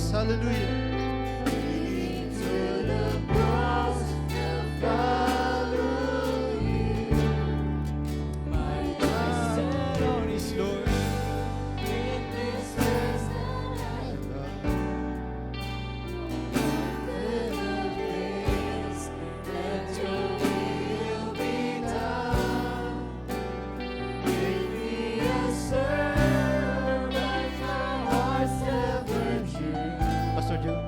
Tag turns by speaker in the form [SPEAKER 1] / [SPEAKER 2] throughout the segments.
[SPEAKER 1] Jesus. Hallelujah. Pastor Joe.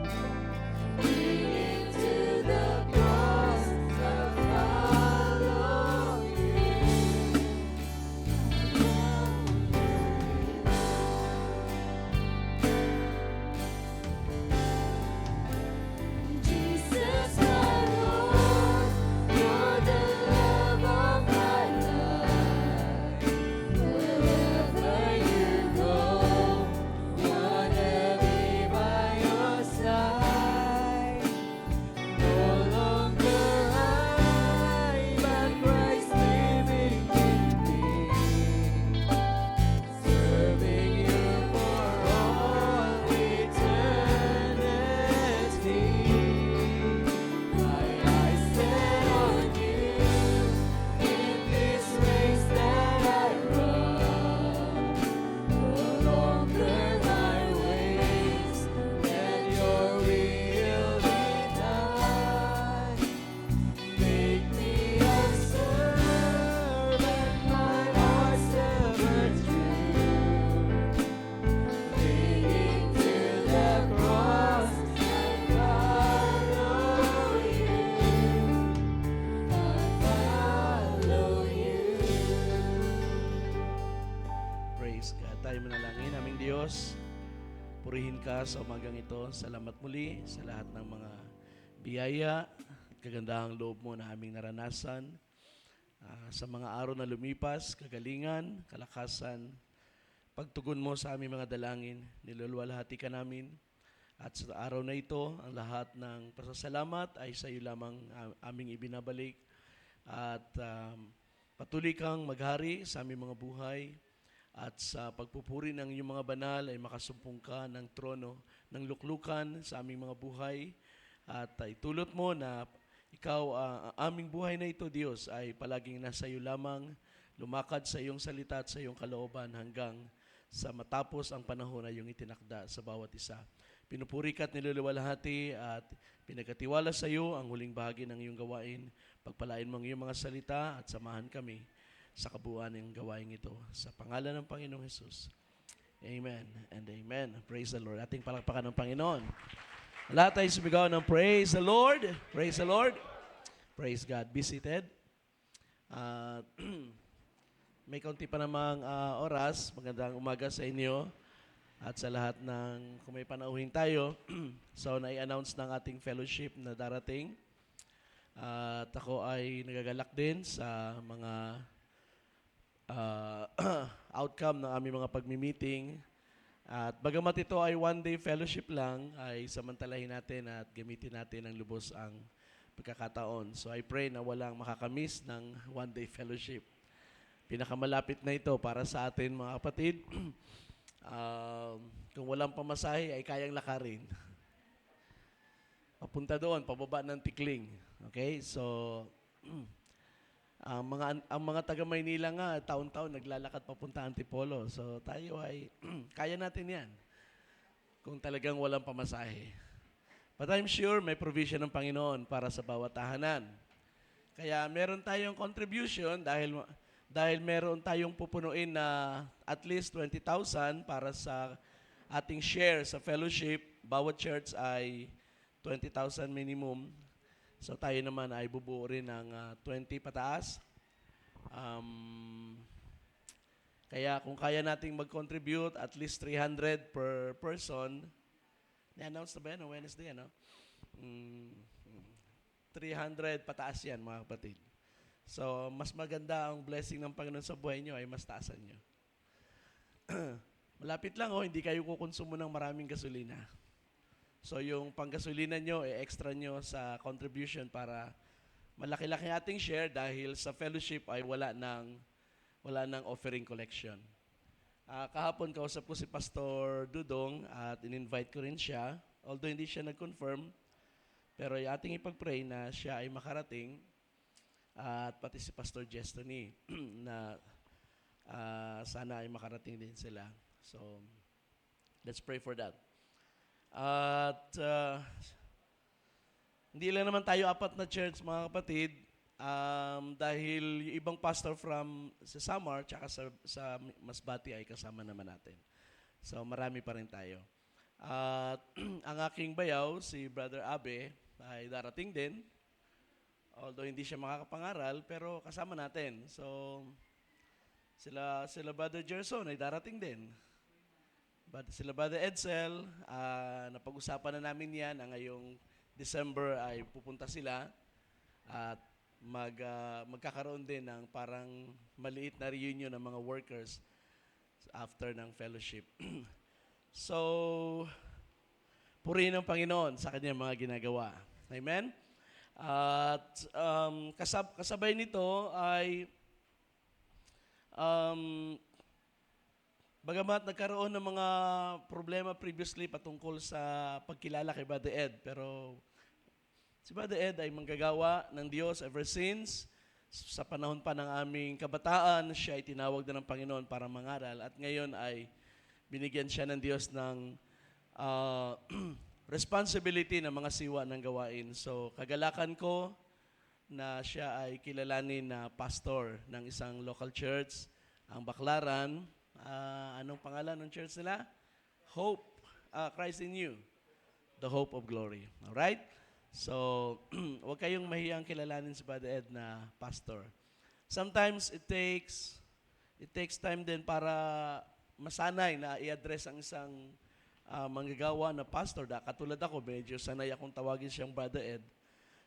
[SPEAKER 2] Praise God. Tayo manalangin. Aming Diyos, purihin ka sa umagang ito. Salamat muli sa lahat ng mga biyaya at kagandahang loob mo na aming naranasan. Sa mga araw na lumipas, kagalingan, kalakasan, pagtugon mo sa aming mga dalangin, niluluwalhati ka namin. At sa araw na ito, ang lahat ng pasasalamat ay sa iyo lamang aming ibinabalik. At patuloy kang maghari sa aming mga buhay. At sa pagpupuri ng iyong mga banal ay makasumpong ka ng trono ng luklukan sa aming mga buhay. At itulot mo na ikaw, ang aming buhay na ito, Diyos, ay palaging nasa iyo lamang, lumakad sa iyong salita at sa iyong kalooban hanggang sa matapos ang panahon na iyong itinakda sa bawat isa. Pinupuri ka at niluluwalhati at pinagkatiwala sa iyo ang huling bahagi ng iyong gawain. Pagpalain mo ang iyong mga salita at samahan kami sa kabuuan ng gawain ito. Sa pangalan ng Panginoong Jesus. Amen and amen. Praise the Lord. Ating palakpakan ng Panginoon. Lahat tayo sumigaw ng praise the Lord. Praise the Lord. Praise God. Be seated. May kaunti pa namang oras. Magandang umaga sa inyo. At sa lahat ng, kung may panauhin tayo, so na-announce ng ating fellowship na darating. At ako ay nagagalak din sa mga outcome ng aming mga pagmi-meeting. At bagamat ito ay one-day fellowship lang, ay samantalahin natin at gamitin natin ng lubos ang pagkakataon. So I pray na walang makakamiss ng one-day fellowship. Pinakamalapit na ito para sa atin mga kapatid. Kung walang pamasahe ay kayang lakarin. Papunta doon, pababa ng Tikling. Okay? So ang mga taga Maynila nga taon-taon naglalakad papunta Antipolo. So tayo ay kaya natin 'yan. Kung talagang walang pamasahe. But I'm sure may provision ng Panginoon para sa bawat tahanan. Kaya meron tayong contribution dahil meron tayong pupunuin na at least 20,000 para sa ating share sa fellowship. Bawat church ay 20,000 minimum. So tayo naman ay bubuo rin ng 20 pataas. Kaya kung kaya nating mag-contribute at least 300 per person, na-announce na ba yan? Wednesday, ano? 300 pataas yan, mga kapatid. So, mas maganda ang blessing ng Panginoon sa buhay nyo ay mas taasan nyo. Malapit lang, hindi kayo kukonsumo ng maraming gasolina. So, yung panggasolina nyo, extra nyo sa contribution para malaki-laki ating share dahil sa fellowship ay wala ng offering collection. Kahapon kausap ko si Pastor Dudong at in-invite ko rin siya. Although hindi siya nag-confirm, pero yung ating ipag-pray na siya ay makarating at pati si Pastor Jestony na sana ay makarating din sila. So, let's pray for that. At hindi lang naman tayo apat na church, mga kapatid, dahil yung ibang pastor from sa Samar tsaka sa Masbati ay kasama naman natin. So, marami pa rin tayo. At ang aking bayaw, si Brother Abe, ay darating din. Although hindi siya makakapangaral, pero kasama natin. So, sila Brother Gerson ay darating din. Sila Brother Edsel, napag-usapan na namin yan. Ngayong December ay pupunta sila at magkakaroon din ng parang maliit na reunion ng mga workers after ng fellowship. So, purihin ang Panginoon sa kanyang mga ginagawa. Amen? At kasabay nito ay bagamat nagkaroon ng mga problema previously patungkol sa pagkilala kay Brother Ed, pero si Brother Ed ay manggagawa ng Diyos ever since. Sa panahon pa ng aming kabataan, siya ay tinawag na ng Panginoon para mangaral at ngayon ay binigyan siya ng Diyos ng responsibility ng mga siwa ng gawain. So, kagalakan ko na siya ay kilalanin na pastor ng isang local church, ang Baclaran. Anong pangalan ng church nila? Hope, Christ in You, the hope of glory. Alright? So, huwag kayong mahiyang kilalanin si Brother Ed na pastor. Sometimes it takes time din para masanay na i-address ang isang manggagawa na pastor. Katulad ako, medyo sanay akong tawagin siyang Brother Ed.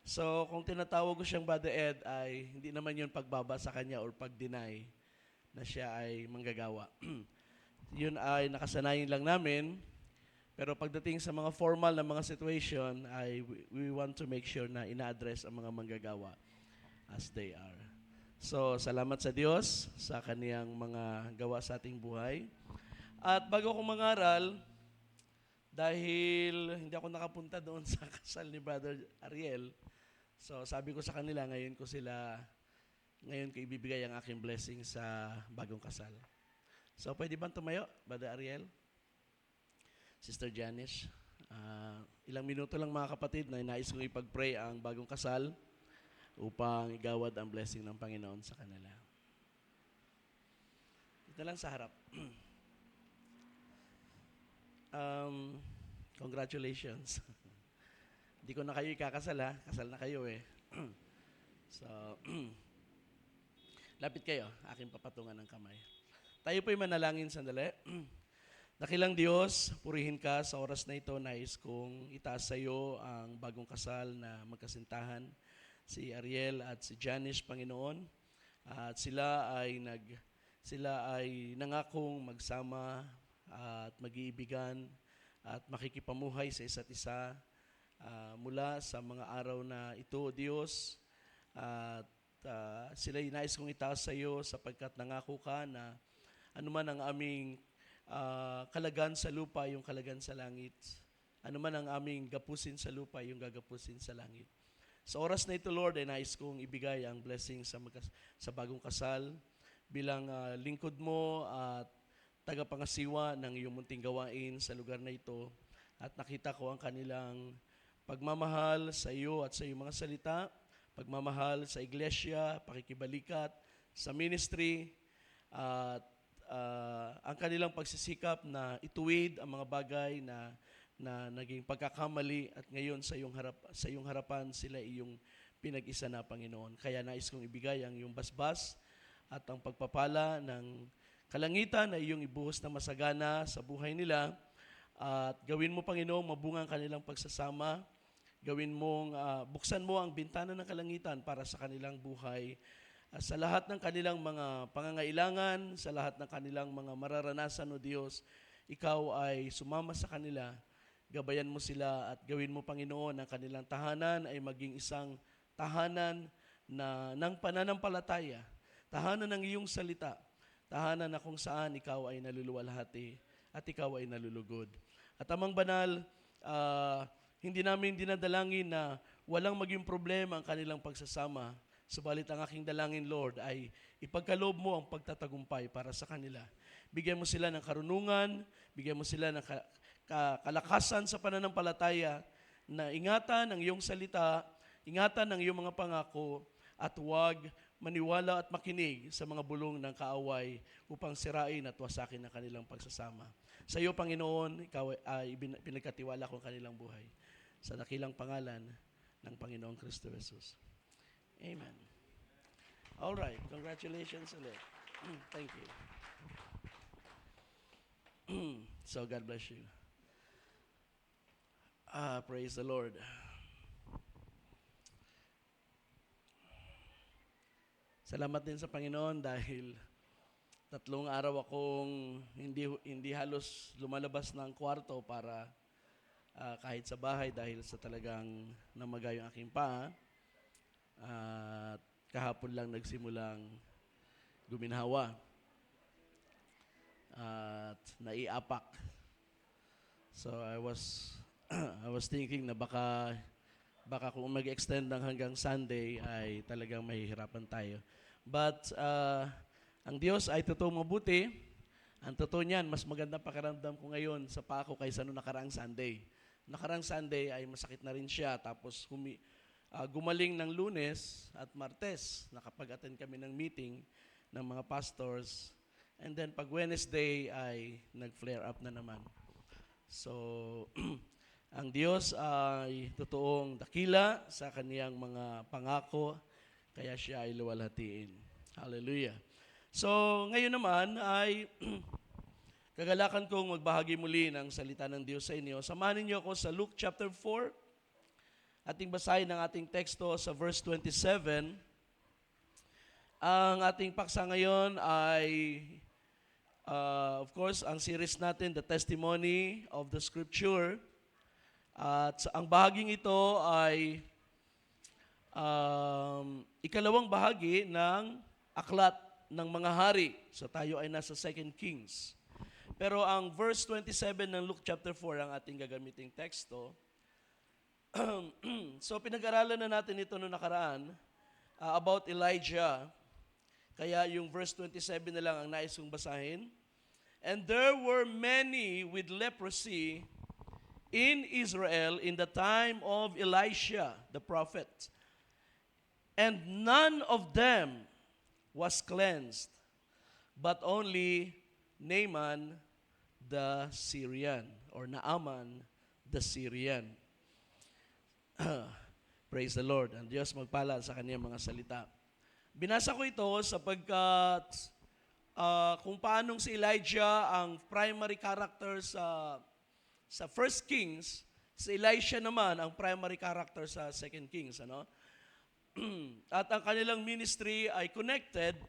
[SPEAKER 2] So, kung tinatawag ko siyang Brother Ed, ay hindi naman yun pagbaba sa kanya or pag-deny na siya ay manggagawa. Yun ay nakasanayin lang namin. Pero pagdating sa mga formal na mga situation, ay we want to make sure na ina-address ang mga manggagawa as they are. So, salamat sa Diyos sa kaniyang mga gawa sa ating buhay. At bago ko mangaral, dahil hindi ako nakapunta doon sa kasal ni Brother Ariel, so sabi ko sa kanila, ngayon ko ibibigay ang aking blessing sa bagong kasal. So, pwede bang tumayo, Brother Ariel? Sister Janice, ilang minuto lang mga kapatid na nais kong ipag-pray ang bagong kasal upang igawad ang blessing ng Panginoon sa kanila. Ito lang sa harap. Congratulations. Hindi ko na kayo ikakasal ha. Kasal na kayo eh. So, lapit kayo. Aking papatungan ng kamay. Tayo po'y manalangin sandali. Dakilang Diyos, purihin ka sa oras na ito. Nais kong itaas sa iyo ang bagong kasal na magkasintahan, si Ariel at si Janice, Panginoon. At sila ay nangakong magsama at mag-iibigan at makikipamuhay sa isa't isa mula sa mga araw na ito, Diyos. At sila ay nais kong itaas sa iyo sapagkat nangako ka na anuman ang aming kalagan sa lupa, yung kalagan sa langit. Ano man ang aming gapusin sa lupa, yung gagapusin sa langit. Sa oras na ito, Lord, ay nais kong ibigay ang blessing sa bagong kasal bilang lingkod mo at tagapangasiwa ng iyong munting gawain sa lugar na ito. At nakita ko ang kanilang pagmamahal sa iyo at sa iyong mga salita, pagmamahal sa iglesia, pakikibalikat, sa ministry, at ang kanilang pagsisikap na ituwid ang mga bagay na naging pagkakamali at ngayon sa iyong harapan sila iyong pinag-isa na Panginoon. Kaya nais kong ibigay ang iyong basbas at ang pagpapala ng kalangitan na iyong ibuhos na masagana sa buhay nila at gawin mo Panginoon mabunga ang kanilang pagsasama. Gawin mong buksan mo ang bintana ng kalangitan para sa kanilang buhay. Sa lahat ng kanilang mga pangangailangan, sa lahat ng kanilang mga mararanasan, O Diyos, Ikaw ay sumama sa kanila, gabayan mo sila at gawin mo, Panginoon, ang kanilang tahanan ay maging isang tahanan ng pananampalataya, tahanan ng iyong salita, tahanan na kung saan Ikaw ay naluluwalhati at Ikaw ay nalulugod. At Amang Banal, hindi namin dinadalangin na walang maging problema ang kanilang pagsasama. Subalit ang aking dalangin, Lord, ay ipagkaloob mo ang pagtatagumpay para sa kanila. Bigyan mo sila ng karunungan, bigyan mo sila ng kalakasan sa pananampalataya, na ingatan ang iyong salita, ingatan ang iyong mga pangako, at huwag maniwala at makinig sa mga bulong ng kaaway upang sirain at wasakin ang kanilang pagsasama. Sa iyo, Panginoon, ikaw ay pinagkatiwala ko ang kanilang buhay. Sa dakilang pangalan ng Panginoong Kristo Jesus. Amen. All right. Congratulations ulit. Thank you. So, God bless you. Praise the Lord. Salamat din sa Panginoon dahil 3 araw akong hindi halos lumalabas ng kwarto para kahit sa bahay dahil sa talagang namaga yung aking paa. At kahapon lang nagsimulang guminhawa at naiapak. So I was thinking na baka kung mag-extend ng hanggang Sunday ay talagang mahihirapan tayo. But ang Diyos ay totoong mabuti. Ang totoo niyan, mas maganda pakiramdam ko ngayon sa paa ko kaysa noong nakaraang Sunday. Nakaraang Sunday ay masakit na rin siya. Tapos gumaling ng Lunes at Martes. Nakapag-attend kami ng meeting ng mga pastors. And then pag Wednesday ay nag-flare up na naman. So, ang Diyos ay totoong dakila sa kaniyang mga pangako, kaya siya ay luwalhatiin. Hallelujah. So, ngayon naman ay kagalakan kong magbahagi muli ng salita ng Diyos sa inyo. Samahan niyo ako sa Luke chapter 4. Ating basahin ang ating teksto sa verse 27. Ang ating paksa ngayon ay, of course, ang series natin, The Testimony of the Scripture. At ang bahaging ito ay ikalawang bahagi ng aklat ng mga hari. So tayo ay nasa 2 Kings. Pero ang verse 27 ng Luke chapter 4 ang ating gagamiting teksto. So pinag-aralan na natin ito noong nakaraan about Elijah. Kaya yung verse 27 na lang ang nais kong basahin. And there were many with leprosy in Israel in the time of Elisha the prophet. And none of them was cleansed, but only Naaman the Syrian, or Naaman the Syrian. Praise the Lord. Ang Diyos magpala sa kaniyang mga salita. Binasa ko ito sapagkat kung paanong si Elijah ang primary character sa 1 Kings, si Elisha naman ang primary character sa 2 Kings. Ano? At ang kanilang ministry ay connected.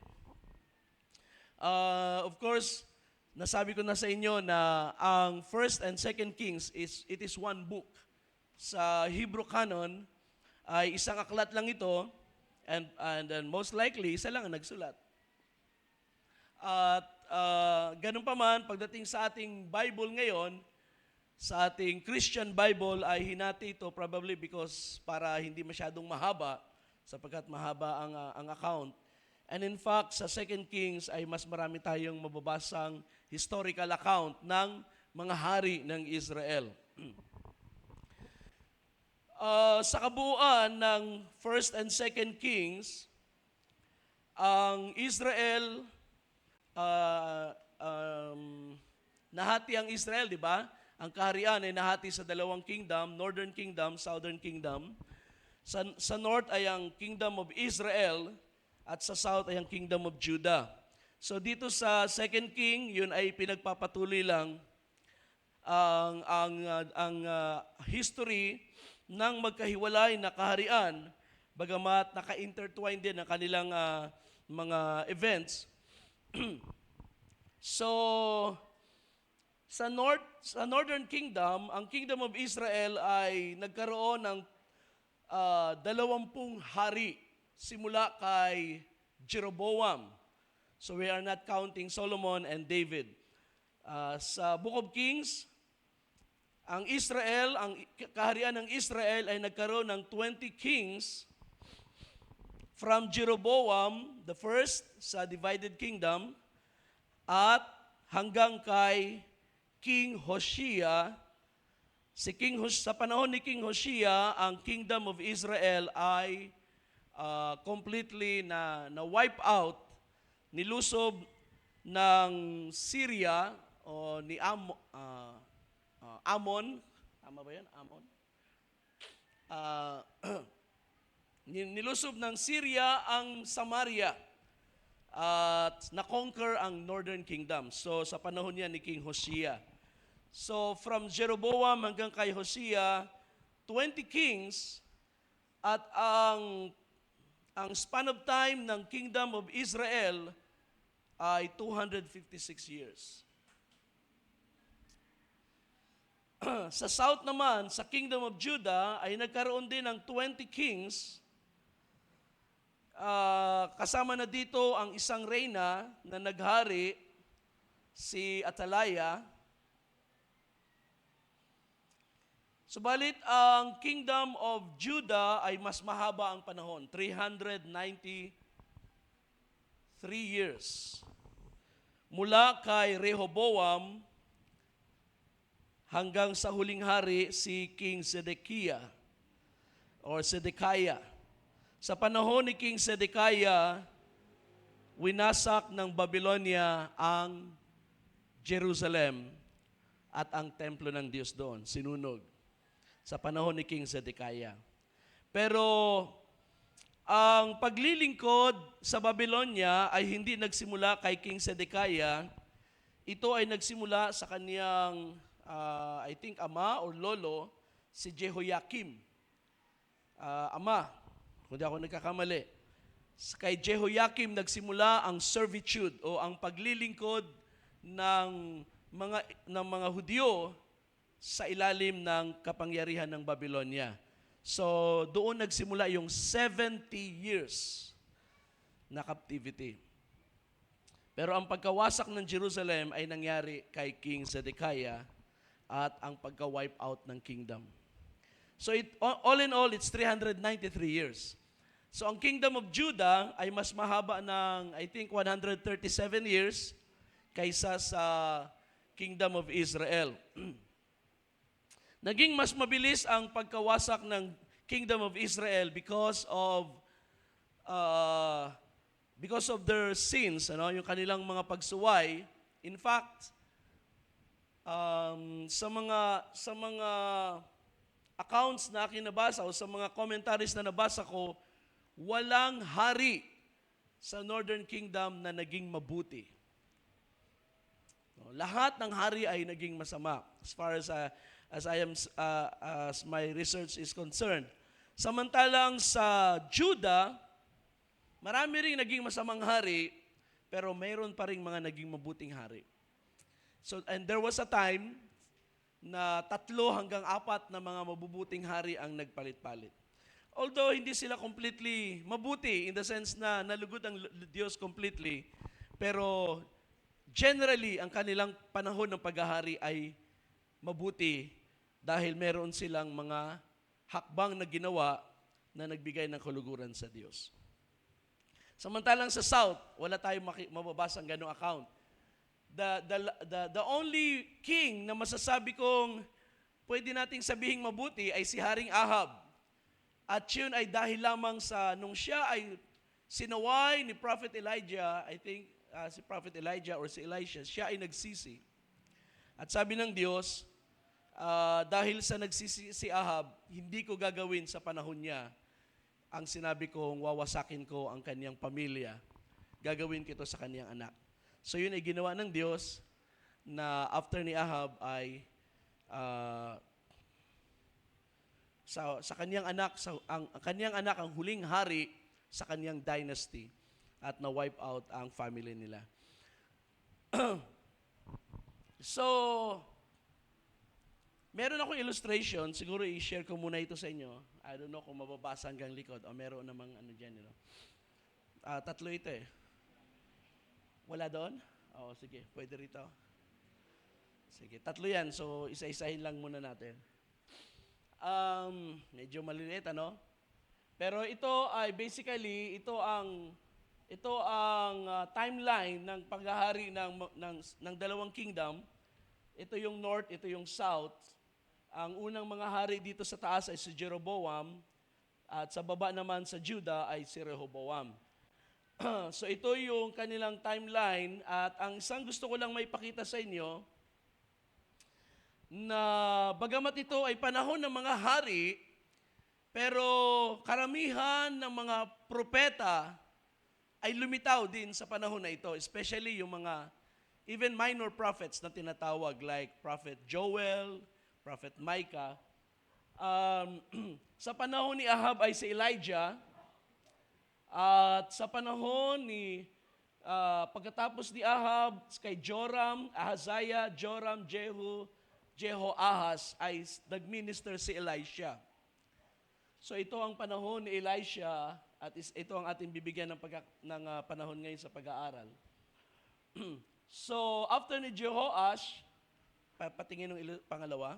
[SPEAKER 2] Of course, nasabi ko na sa inyo na ang 1st and 2nd Kings it is one book. Sa Hebrew canon ay isang aklat lang ito, and most likely isa lang ang nagsulat. At ganun pa man, pagdating sa ating Bible ngayon, sa ating Christian Bible ay hinati ito probably because para hindi masyadong mahaba, sapagkat mahaba ang account. And in fact, sa 2nd Kings ay mas marami tayong mababasang historical account ng mga hari ng Israel. Sa kabuuan ng 1st and 2nd Kings, ang Israel, nahati ang Israel, di ba? Ang kaharian ay nahati sa dalawang kingdom, Northern Kingdom, Southern Kingdom. Sa North ay ang Kingdom of Israel at sa South ay ang Kingdom of Judah. So dito sa 2nd King, yun ay pinagpapatuloy lang ang history ng magkahiwalay na kaharian, bagamat naka-intertwine din ang kanilang mga events. So, sa Northern Kingdom, ang Kingdom of Israel ay nagkaroon ng 20 hari simula kay Jeroboam. So we are not counting Solomon and David. Sa Book of Kings, ang Israel, ang kaharian ng Israel ay nagkaroon ng 20 kings from Jeroboam the first sa divided kingdom at hanggang kay King Hoshea. Sa panahon ni King Hoshea, ang kingdom of Israel ay completely na wipe out, nilusob ng Syria o ni Amon. Tama ba yan? Amon? Nilusob ng Syria ang Samaria at na-conquer ang Northern Kingdom. So sa panahon niya ni King Hoshea. So from Jeroboam hanggang kay Hoshea, 20 kings at ang span of time ng Kingdom of Israel ay 256 years. Sa south naman, sa Kingdom of Judah, ay nagkaroon din ng 20 kings. Kasama na dito ang isang reyna na naghari, si Atalaya. Subalit, ang Kingdom of Judah ay mas mahaba ang panahon, 393 years. Mula kay Rehoboam hanggang sa huling hari si King Zedekiah or Zedekiah. Sa panahon ni King Zedekiah, winasak ng Babylonia ang Jerusalem at ang templo ng Diyos doon, sinunog. Sa panahon ni King Zedekiah. Pero ang paglilingkod sa Babylonia ay hindi nagsimula kay King Zedekiah. Ito ay nagsimula sa kaniyang, I think, ama or lolo, si Jehoiakim. Ama, kung di ako nagkakamali. Kay Jehoiakim nagsimula ang servitude o ang paglilingkod ng mga Hudyo sa ilalim ng kapangyarihan ng Babylonia. So, doon nagsimula yung 70 years na captivity. Pero ang pagkawasak ng Jerusalem ay nangyari kay King Zedekiah at ang pagka-wipe out ng kingdom. So, all in all, it's 393 years. So, ang Kingdom of Judah ay mas mahaba ng, I think, 137 years kaysa sa Kingdom of Israel. Naging mas mabilis ang pagkawasak ng Kingdom of Israel because of their sins, yung kanilang mga pagsuway. In fact, sa mga accounts na aking nabasa o sa mga commentaries na nabasa ko, walang hari sa Northern Kingdom na naging mabuti. Lahat ng hari ay naging masama as far as my research is concerned. Samantalang sa Judah, marami ring naging masamang hari, pero mayroon pa ring mga naging mabuting hari. So, and there was a time na 3 hanggang 4 na mga mabubuting hari ang nagpalit-palit. Although hindi sila completely mabuti in the sense na nalugod ang Diyos completely, pero generally, ang kanilang panahon ng paghahari ay mabuti dahil meron silang mga hakbang na ginawa na nagbigay ng kaluguran sa Diyos. Samantalang sa South, wala tayong mababasang ganong account. The only king na masasabi kong pwede nating sabihing mabuti ay si Haring Ahab. At yun ay dahil lamang sa nung siya ay sinaway ni Prophet Elijah, I think si Prophet Elijah or si Elisha, siya ay nagsisi. At sabi ng Diyos, dahil sa nagsisi si Ahab, hindi ko gagawin sa panahon niya ang sinabi kong wawasakin ko ang kaniyang pamilya. Gagawin ko ito sa kaniyang anak. So yun ay ginawa ng Diyos na after ni Ahab ay sa kaniyang anak, ang kaniyang anak ang huling hari sa kaniyang dynasty at na-wipe out ang family nila. So, meron akong illustration, siguro i-share ko muna ito sa inyo. I don't know kung mababasa hanggang likod o meron namang ano dyan. 3 ito eh. Wala doon? Oo, sige, pwede rito. Sige, tatlo yan. So, isa-isahin lang muna natin. Medyo maliliit, ano? Pero ito ay basically, ito ang timeline ng paghahari ng dalawang kingdom. Ito yung north, ito yung south. Ang unang mga hari dito sa taas ay si Jeroboam at sa baba naman sa Judah ay si Rehoboam. So ito yung kanilang timeline at ang isang gusto ko lang maipakita sa inyo na bagamat ito ay panahon ng mga hari, pero karamihan ng mga propeta ay lumitaw din sa panahon na ito, especially yung mga even minor prophets na tinatawag like Prophet Joel, Prophet Micah. Sa panahon ni Ahab ay si Elijah, at sa panahon ni pagkatapos ni Ahab kay Joram, Ahaziah, Joram, Jehu, Jehoahaz ay nagminister si Elisha. So ito ang panahon ni Elisha at ito ang ating bibigyan ng panahon ngayon sa pag-aaral. So after ni Jehoash, patingin ng pangalawa.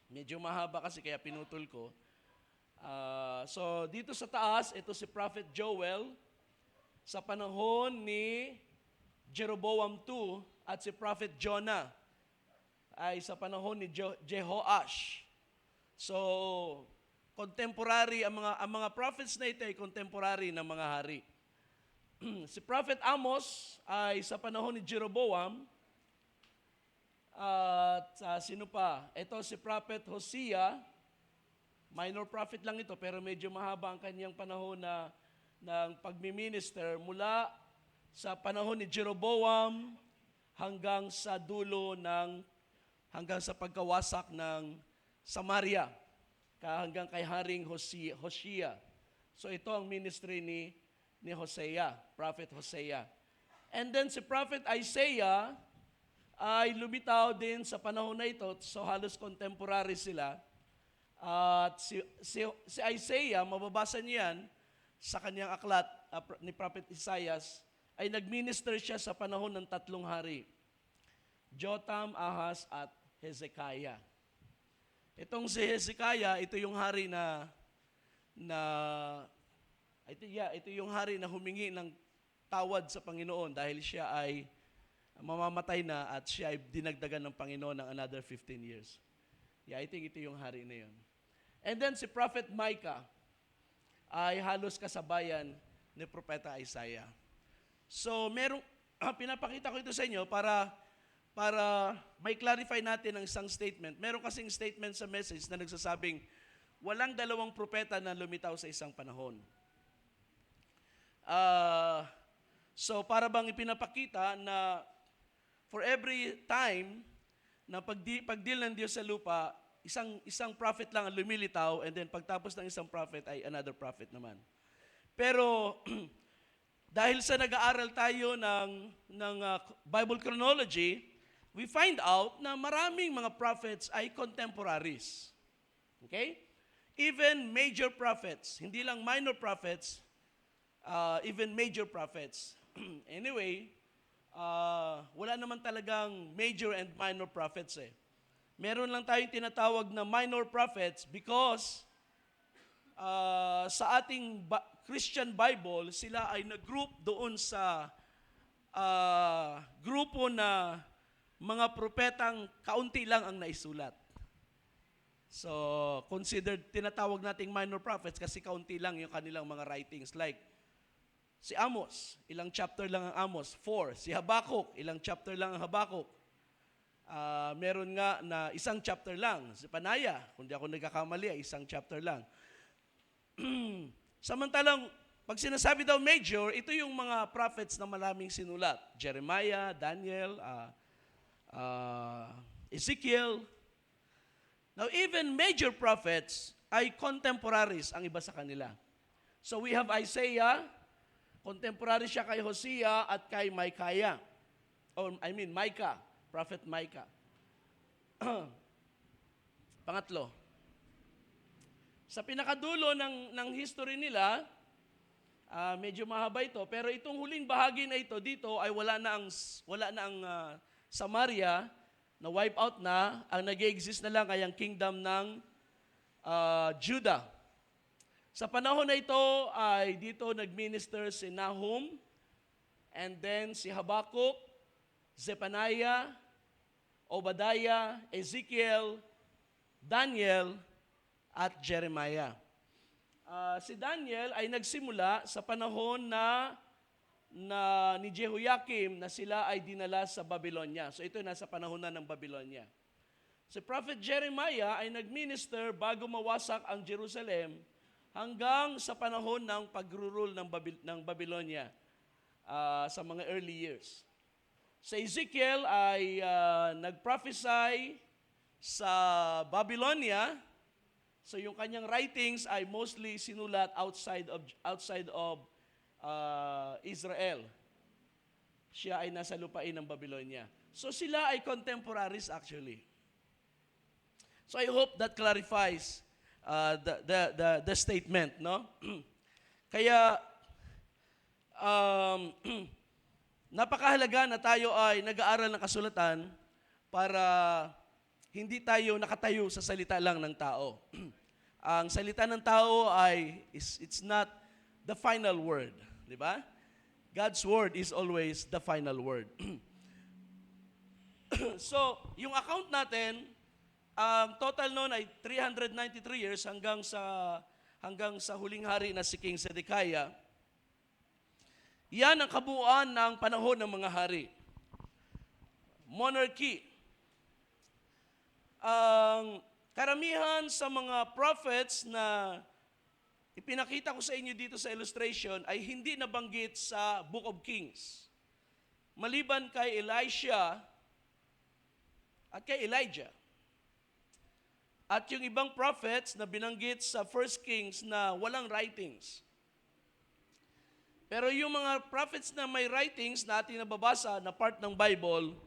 [SPEAKER 2] Medyo mahaba kasi kaya pinutol ko. So dito sa taas, ito si Prophet Joel sa panahon ni Jeroboam II at si Prophet Jonah ay sa panahon ni Jehoash. So contemporary ang mga prophets na ito ay contemporary ng mga hari. Si Prophet Amos ay sa panahon ni Jeroboam. At sino pa? Ito si Prophet Hosea. Minor prophet lang ito pero medyo mahaba ang kanyang panahon ng pagmi-minister mula sa panahon ni Jeroboam hanggang sa hanggang sa pagkawasak ng Samaria, hanggang kay Haring Hosea. So ito ang ministry ni Hosea, Prophet Hosea. And then si Prophet Isaiah ay lumitaw din sa panahon na ito, so halos contemporary sila. At si Isaiah, mababasa niyan sa kanyang aklat ni Prophet Isaiah, ay nagminister siya sa panahon ng tatlong hari, Jotham, Ahaz, at Hezekiah. Itong si Hezekiah, ito yung hari ito yung hari na humingi ng tawad sa Panginoon dahil siya ay mamamatay na at siya ay dinagdagan ng Panginoon ng another 15 years. Yeah, I think ito yung hari na yun. And then si Prophet Micah ay halos kasabayan ni Propeta Isaiah. So, pinapakita ko ito sa inyo para may clarify natin ang isang statement. Meron kasing statement sa message na nagsasabing walang dalawang propeta na lumitaw sa isang panahon. So, para bang ipinapakita na for every time na pagdeal ng Diyos sa lupa, isang prophet lang ang lumilitaw and then pagtapos ng isang prophet ay another prophet naman. Pero dahil sa nag-aaral tayo ng Bible chronology, we find out na maraming mga prophets ay contemporaries. Okay? Even major prophets, hindi lang minor prophets, even major prophets. Anyway, wala naman talagang major and minor prophets eh. Meron lang tayong tinatawag na minor prophets because sa ating Christian Bible, sila ay nag-group doon sa grupo na mga propetang kaunti lang ang naisulat. So, tinatawag nating minor prophets kasi kaunti lang yung kanilang mga writings. Like, si Amos, ilang chapter lang ang Amos? 4. Si Habakkuk, ilang chapter lang ang Habakkuk? Meron nga na isang chapter lang. Si Panaya, kung di ako nagkakamali, isang chapter lang. Samantalang, pag sinasabi daw major, ito yung mga prophets na maraming sinulat. Jeremiah, Daniel, Ezekiel. Now, even major prophets ay contemporaries ang iba sa kanila. So we have Isaiah, contemporary siya kay Hosea at kay Micah. Micah, Prophet Micah. Pangatlo, sa pinakadulo ng history nila, medyo mahaba ito, pero itong huling bahagi na ito dito ay wala na ang Samaria na wipe out na, ang nag-exist na lang ay ang kingdom ng Judah. Sa panahon na ito ay dito nag-minister si Nahum, and then si Habakkuk, Zephaniah, Obadiah, Ezekiel, Daniel, at Jeremiah. Si Daniel ay nagsimula sa panahon na ni Jehoiakim na sila ay dinala sa Babylonia. So ito nasa panahon na ng Babylonia. Si Prophet Jeremiah ay nagminister bago mawasak ang Jerusalem hanggang sa panahon ng pag-rule ng Babylonia sa mga early years. Si Ezekiel ay nag-prophesy sa Babylonia. So yung kanyang writings ay mostly sinulat outside of Israel. Siya ay nasa lupain ng Babylonia. So sila ay contemporaries actually. So I hope that clarifies the statement, no? Kaya napakahalaga na tayo ay nag-aaral ng kasulatan para hindi tayo nakatayo sa salita lang ng tao. Ang salita ng tao ay it's not the final word, di ba? God's word is always the final word. So, yung account natin, ang total noon ay 393 years hanggang sa huling hari na si King Zedekiah. Yan ang kabuuan ng panahon ng mga hari. Monarchy. Ang karamihan sa mga prophets na ipinakita ko sa inyo dito sa illustration ay hindi nabanggit sa Book of Kings. Maliban kay Elisha at kay Elijah. At yung ibang prophets na binanggit sa 1 Kings na walang writings. Pero yung mga prophets na may writings na ating nababasa na part ng Bible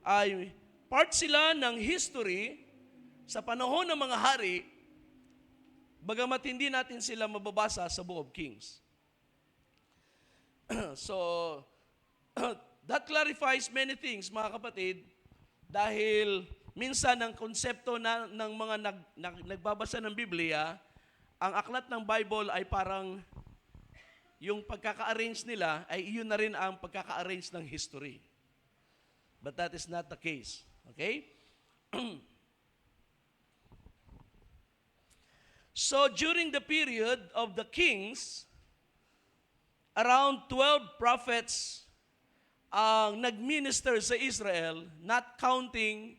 [SPEAKER 2] ay part sila ng history sa panahon ng mga hari, bagamat hindi natin sila mababasa sa Book of Kings. So, that clarifies many things, mga kapatid, dahil minsan ang konsepto ng mga nagbabasa ng Biblia, ang aklat ng Bible ay parang yung pagkaka-arrange nila ay iyon na rin ang pagkaka-arrange ng history. But that is not the case. Okay? So during the period of the kings, around 12 prophets ang nagminister sa Israel, not counting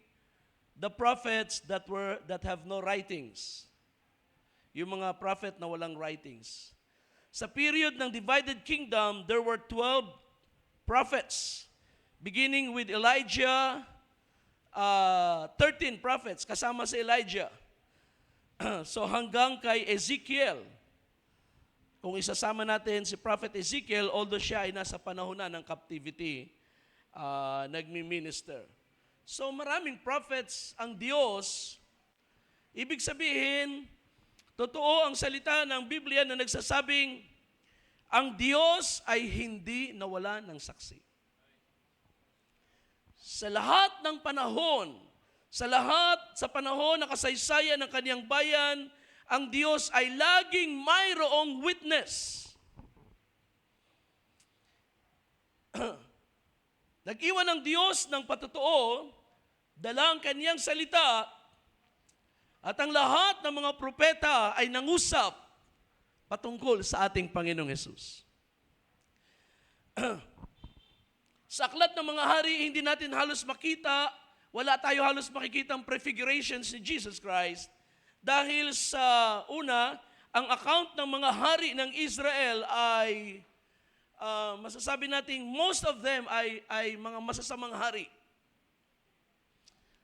[SPEAKER 2] the prophets that have no writings. Yung mga prophet na walang writings. Sa period ng divided kingdom, there were 12 prophets. Beginning with Elijah, 13 prophets kasama si Elijah. So hanggang kay Ezekiel, kung isasama natin si Prophet Ezekiel, although siya ay nasa panahon na ng captivity, nagmi-minister. So maraming prophets ang Diyos. Ibig sabihin, totoo ang salita ng Biblia na nagsasabing, ang Diyos ay hindi nawala ng saksi. Sa lahat ng panahon, sa panahon na kasaysayan ng kaniyang bayan, ang Diyos ay laging mayroong witness. Nag-iwan ng Diyos ng patotoo, dala ang kaniyang salita, at ang lahat ng mga propeta ay nangusap patungkol sa ating Panginoong Hesus. Sa aklat ng mga hari, hindi natin halos makita, wala tayo halos makikita ang prefigurations ni Jesus Christ dahil sa una, ang account ng mga hari ng Israel ay masasabi nating most of them ay mga masasamang hari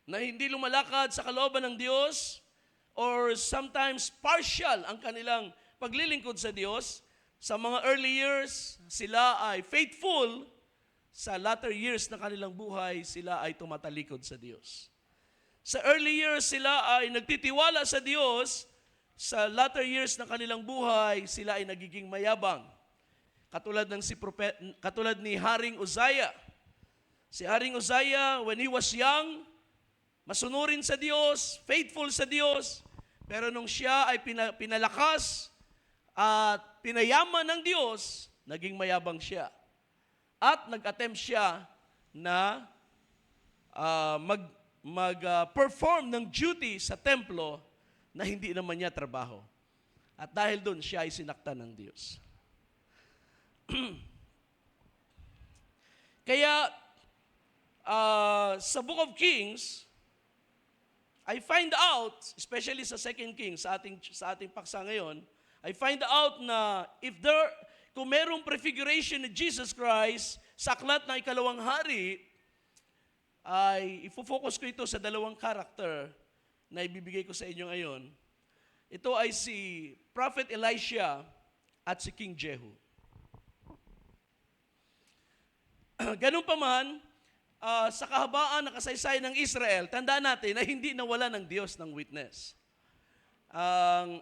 [SPEAKER 2] na hindi lumalakad sa kalooban ng Diyos or sometimes partial ang kanilang paglilingkod sa Diyos. Sa mga early years, sila ay faithful. Sa latter years na kanilang buhay, sila ay tumatalikod sa Diyos. Sa early years, sila ay nagtitiwala sa Diyos. Sa latter years ng kanilang buhay, sila ay nagiging mayabang. Katulad ni Haring Uzziah. Si Haring Uzziah, when he was young, masunurin sa Diyos, faithful sa Diyos, pero nung siya ay pinalakas at pinayaman ng Diyos, naging mayabang siya. At nag-attempt siya na mag-perform ng duty sa templo na hindi naman niya trabaho. At dahil doon, siya ay sinaktan ng Diyos. Kaya, sa Book of Kings, I find out, especially sa 2 Kings, sa ating paksa ngayon, I find out na kung merong prefiguration ni Jesus Christ sa aklat ng ikalawang hari, ay ifo-focus ko ito sa dalawang karakter na ibibigay ko sa inyo ngayon. Ito ay si Prophet Elisha at si King Jehu. Ganun pa man, sa kahabaan ng kasaysayan ng Israel, tandaan natin na hindi nawala ng Diyos ng witness.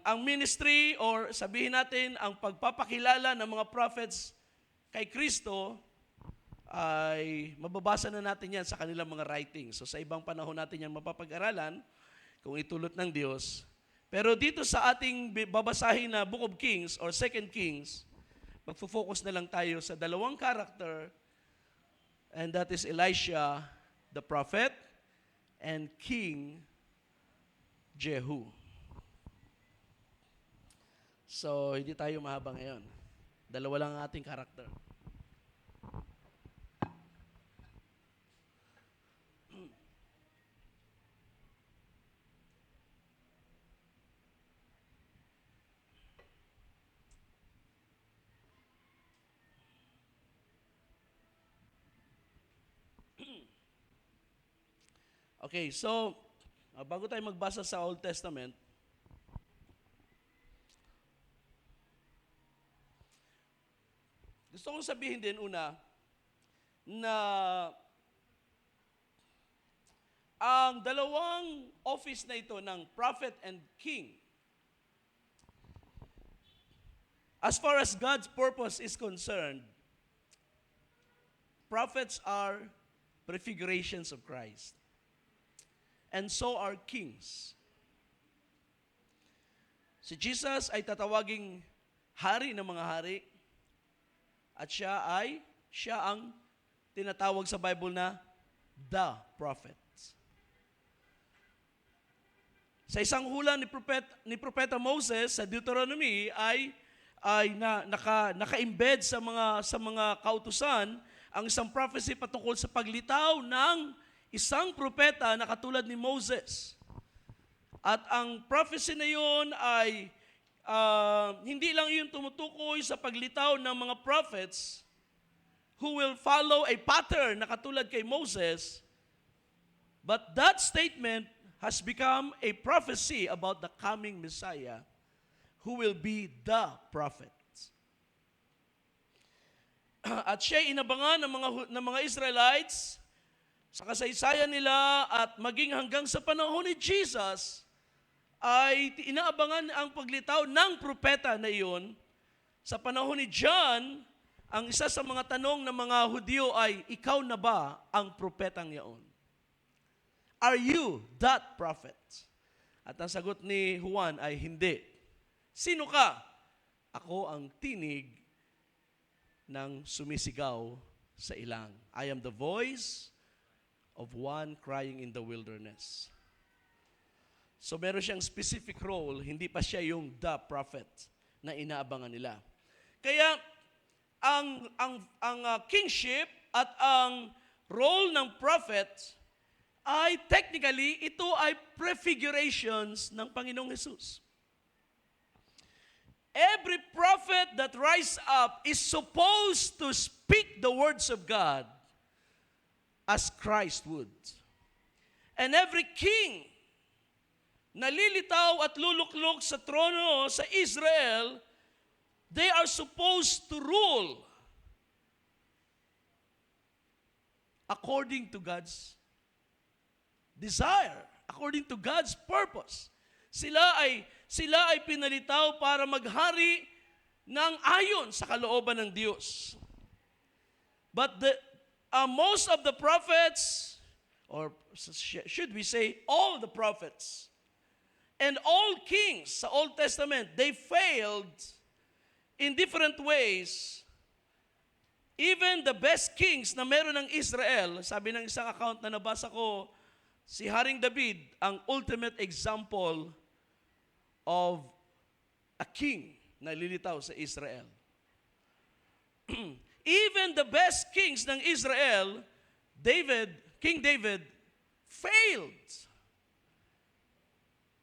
[SPEAKER 2] Ang ministry or sabihin natin, ang pagpapakilala ng mga prophets kay Kristo ay mababasa na natin yan sa kanilang mga writings. So sa ibang panahon natin yan mapapag-aralan kung itulot ng Diyos. Pero dito sa ating babasahin na Book of Kings or 2 Kings, magfo-focus na lang tayo sa dalawang karakter, and that is Elisha the prophet and King Jehu. So, hindi tayo mahaba ngayon. Dalawa lang ang ating karakter. Okay, so, bago tayo magbasa sa Old Testament, gusto kong sabihin din una na ang dalawang office na ito ng prophet and king, as far as God's purpose is concerned, prophets are prefigurations of Christ. And so are kings. Si Jesus ay tatawaging hari ng mga hari at siya ang tinatawag sa Bible na the prophet. Sa isang hula ni Propeta Moses sa Deuteronomy ay naka-embed sa mga kautusan ang isang prophecy patungkol sa paglitaw ng isang propeta na katulad ni Moses. At ang prophecy na yun ay hindi lang yun tumutukoy sa paglitaw ng mga prophets who will follow a pattern na katulad kay Moses, but that statement has become a prophecy about the coming Messiah who will be the prophet. At siya inabangan ng mga Israelites sa kasaysayan nila at maging hanggang sa panahon ni Jesus, ay inaabangan ang paglitaw ng propeta na iyon. Sa panahon ni John, ang isa sa mga tanong ng mga Hudyo ay, ikaw na ba ang propetang yaon? Are you that prophet? At ang sagot ni Juan ay, hindi. Sino ka? Ako ang tinig ng sumisigaw sa ilang. I am the voice of one crying in the wilderness. So meron siyang specific role, hindi pa siya yung the prophet na inaabangan nila. Kaya ang kingship at ang role ng prophet ay technically ito ay prefigurations ng Panginoong Jesus. Every prophet that rise up is supposed to speak the words of God as Christ would. And every king na lilitaw at luluklok sa trono sa Israel, they are supposed to rule according to God's desire, according to God's purpose. Sila ay pinalitaw para maghari ng ayon sa kalooban ng Diyos. But most of the prophets or should we say, all the prophets, and all kings sa Old Testament, they failed in different ways. Even the best kings na meron ng Israel, sabi ng isang account na nabasa ko, si Haring David, ang ultimate example of a king na lilitaw sa Israel. Even the best kings ng Israel, King David, failed.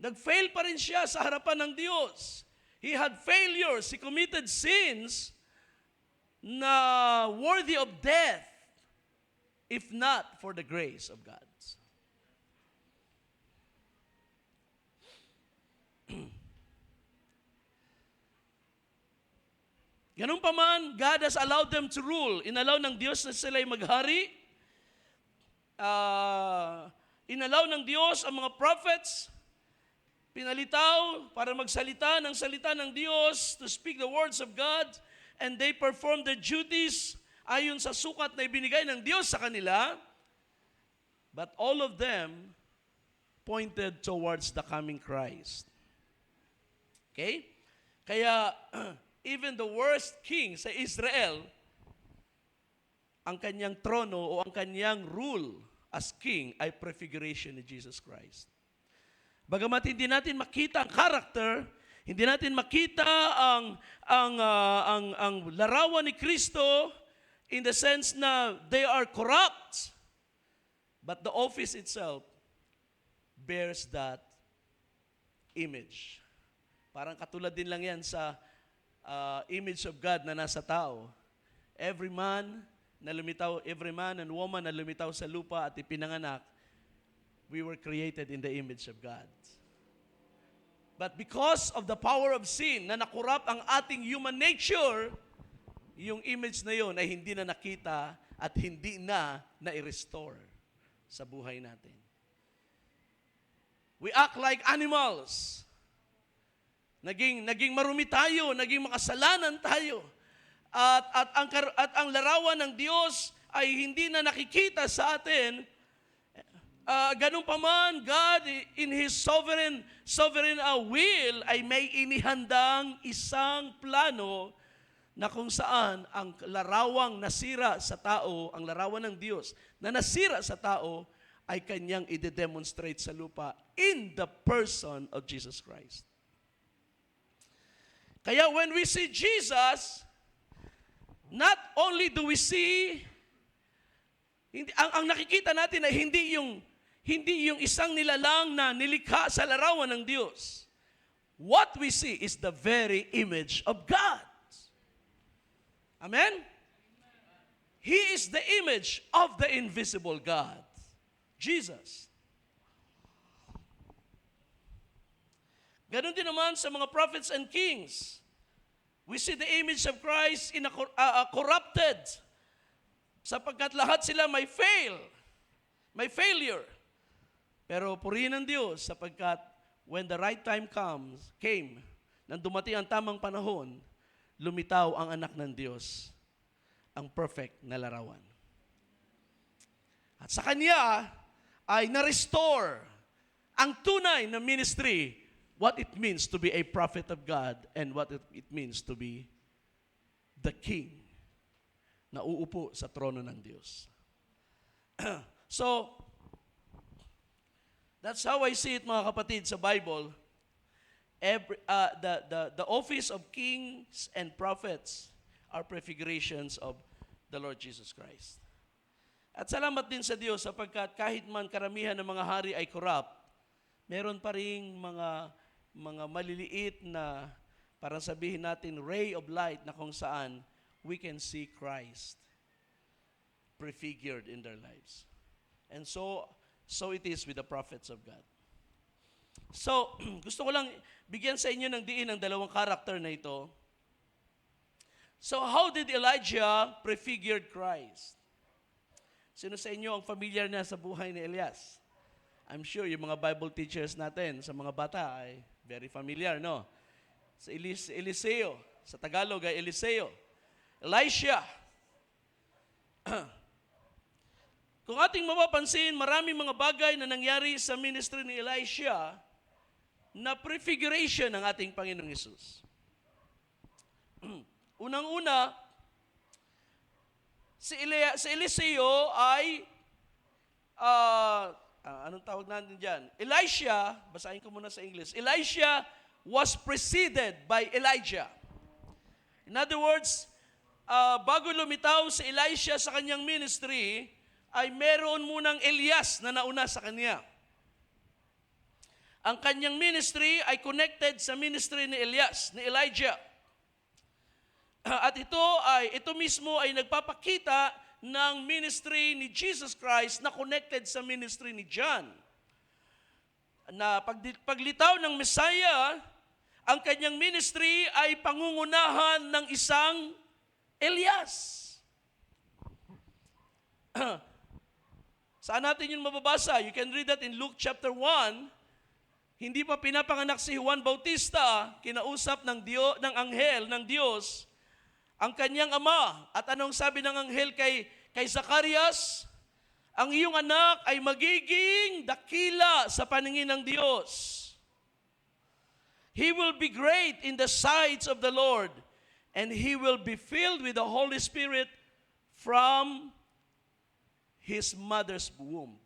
[SPEAKER 2] Nag-fail pa rin siya sa harapan ng Diyos. He had failures. He committed sins na worthy of death if not for the grace of God. Ganun pa man, God has allowed them to rule. Inalaw ng Diyos na sila'y maghari. Inalaw ng Diyos ang mga prophets, pinalitaw para magsalita ng salita ng Diyos, to speak the words of God, and they perform their duties ayon sa sukat na ibinigay ng Diyos sa kanila. But all of them pointed towards the coming Christ. Okay? Kaya, even the worst king sa Israel, ang kanyang trono o ang kanyang rule as king ay prefiguration ni Jesus Christ. Bagamat hindi natin makita ang character, hindi natin makita ang larawan ni Kristo in the sense na they are corrupt, but the office itself bears that image. Parang katulad din lang yan sa image of God na nasa tao. Every man and woman na lumitaw sa lupa at ipinanganak, we were created in the image of God. But because of the power of sin na nakurap ang ating human nature, yung image na yon ay hindi na nakita at hindi na na-restore sa buhay natin. We act like animals. Naging marumi tayo, naging makasalanan tayo. At ang larawan ng Diyos ay hindi na nakikita sa atin. Ganun pa man, God in His sovereign will ay may inihandang isang plano na kung saan ang larawang nasira sa tao, ang larawan ng Diyos na nasira sa tao ay kanyang i-demonstrate sa lupa in the person of Jesus Christ. Kaya when we see Jesus, not only do we see, ang nakikita natin ay hindi yung isang nilalang na nilikha sa larawan ng Diyos. What we see is the very image of God. Amen? He is the image of the invisible God, Jesus. Ganon din naman sa mga prophets and kings. We see the image of Christ in corrupted, sapagkat lahat sila may failure. Pero purihin ng Diyos sapagkat when the right time came, nang dumating ang tamang panahon, lumitaw ang anak ng Diyos, ang perfect na larawan. At sa Kanya ay na-restore ang tunay na ministry, what it means to be a prophet of God and what it means to be the king na uupo sa trono ng Diyos. So, that's how I see it, mga kapatid, sa Bible. The office of kings and prophets are prefigurations of the Lord Jesus Christ. At salamat din sa Diyos sapagkat kahit man karamihan ng mga hari ay corrupt, meron pa ring mga maliliit na, parang sabihin natin, ray of light na kung saan we can see Christ prefigured in their lives. And so it is with the prophets of God. So, gusto ko lang bigyan sa inyo ng diin ang dalawang karakter na ito. So, how did Elijah prefigured Christ? Sino sa inyo ang familiar na sa buhay ni Elias? I'm sure yung mga Bible teachers natin sa mga bata ay very familiar, no? Sa Eliseo, sa Tagalog ay Eliseo. Elisha. Kung ating mapapansin, maraming mga bagay na nangyari sa ministry ni Elisha na prefiguration ng ating Panginoong Hesus. Unang-una, si Eliseo ay, anong tawag natin dyan? Elisha, basahin ko muna sa English. Elisha was preceded by Elijah. In other words, bago lumitaw si Elisha sa kanyang ministry, ay meron munang Elias na nauna sa kanya. Ang kanyang ministry ay connected sa ministry ni Elias, ni Elijah. At ito mismo ay nagpapakita ng ministry ni Jesus Christ na connected sa ministry ni John. Na paglitaw ng Messiah, ang kanyang ministry ay pangungunahan ng isang Elias. Saan natin yun mababasa? You can read that in Luke chapter 1. Hindi pa pinapanganak si Juan Bautista, kinausap ng anghel ng Diyos ang kanyang ama. At anong sabi ng anghel kay Zacarias? Ang iyong anak ay magiging dakila sa paningin ng Diyos. He will be great in the sight of the Lord, and he will be filled with the Holy Spirit from his mother's womb.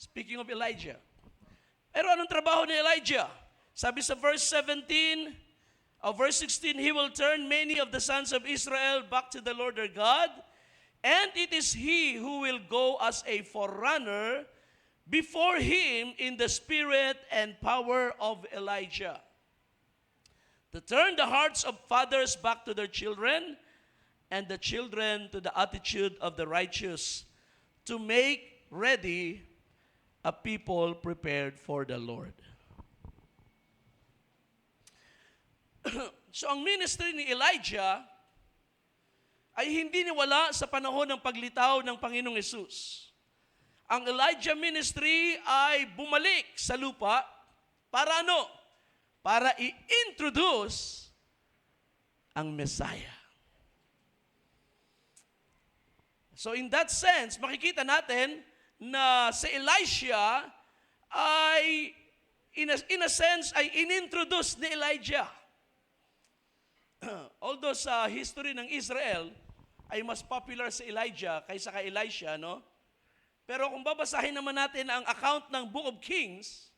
[SPEAKER 2] Speaking of Elijah. Pero anong trabaho ni Elijah? Sabi sa verse 16, he will turn many of the sons of Israel back to the Lord their God, and it is he who will go as a forerunner before him in the spirit and power of Elijah, to turn the hearts of fathers back to their children, and the children to the attitude of the righteous, to make ready a people prepared for the Lord. So ang ministry ni Elijah ay hindi niwala sa panahon ng paglitaw ng Panginoong Hesus. Ang Elijah ministry ay bumalik sa lupa para ano? Para i-introduce ang Messiah. So in that sense, makikita natin na si Elisha ay, in a sense, ay inintroduce ni Elijah. Although sa history ng Israel, ay mas popular si Elijah kaysa kay Elisha, no? Pero kung babasahin naman natin ang account ng Book of Kings,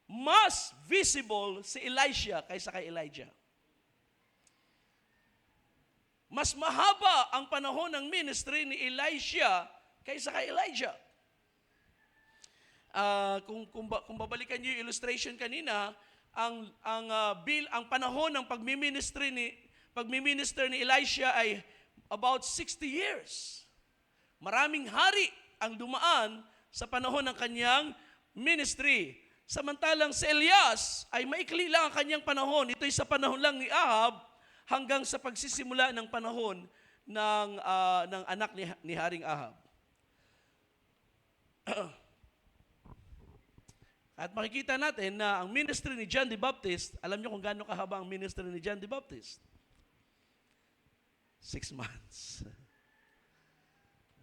[SPEAKER 2] mas visible si Elisha kaysa kay Elijah. Mas mahaba ang panahon ng ministry ni Elisha kaysa kay Elijah. Kung babalikan niyo yung illustration kanina, ang panahon ng pagmi-minister ni Elisha ay about 60 years. Maraming hari ang dumaan sa panahon ng kanyang ministry. Samantalang si Elias ay maikli lang ang kanyang panahon. Ito'y sa panahon lang ni Ahab hanggang sa pagsisimula ng panahon ng anak ni Haring Ahab. At makikita natin na ang ministry ni John the Baptist, alam niyo kung gaano kahaba ang ministry ni John the Baptist? 6 months.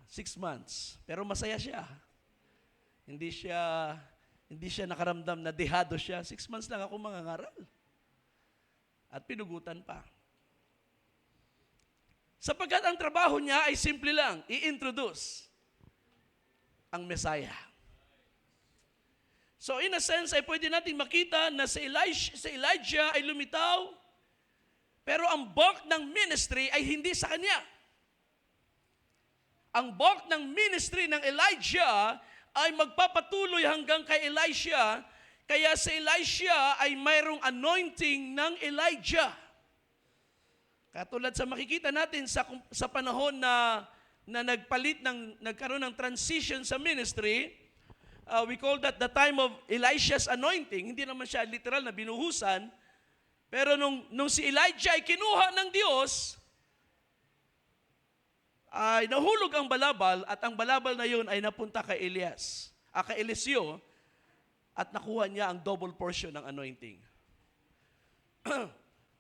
[SPEAKER 2] 6 months. Pero masaya siya. Hindi siya nakaramdam na dehado siya. 6 months lang ako mangangaral. At pinugutan pa. Sapagkat ang trabaho niya ay simple lang, i-introduce ang Messiah. So in a sense, ay pwede natin makita na si Elijah ay lumitaw, pero ang bulk ng ministry ay hindi sa kanya. Ang bulk ng ministry ng Elijah ay magpapatuloy hanggang kay Elisha, kaya si Elisha ay mayroong anointing ng Elijah. Katulad sa makikita natin sa panahon na nagkaroon ng transition sa ministry, we call that the time of Elisha's anointing. Hindi naman siya literal na binuhusan, pero nung si Elijah ay kinuha ng Diyos, ay nahulog ang balabal, at ang balabal na yun ay napunta kay Eliseo, at nakuha niya ang double portion ng anointing.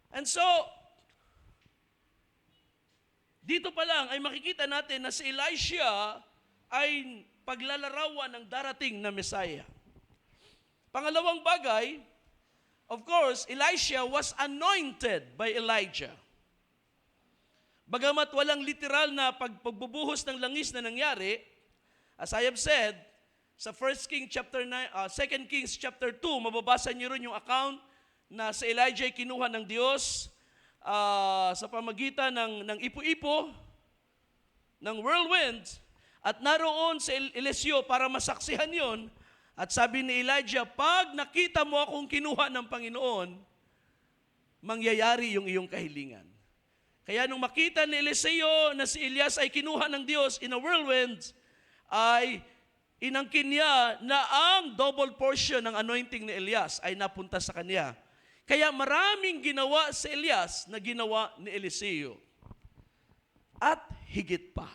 [SPEAKER 2] And so, dito pa lang ay makikita natin na si Elisha ay paglalarawan ng darating na Messiah. Pangalawang bagay, of course, Elisha was anointed by Elijah. Bagamat walang literal na pagbubuhos ng langis na nangyari, as I have said, sa 2 Kings chapter 2, mababasa niyo rin yung account na si Elijah ay kinuha ng Diyos sa pamagitan ng ipo-ipo, ng whirlwind, at naroon si Eliseo para masaksihan yon. At sabi ni Elijah, pag nakita mo akong kinuha ng Panginoon, mangyayari yung iyong kahilingan. Kaya nung makita ni Eliseo na si Elias ay kinuha ng Diyos in a whirlwind, ay inangkin niya na ang double portion ng anointing ni Elias ay napunta sa kanya. Kaya maraming ginawa si Elias na ginawa ni Eliseo. At higit pa.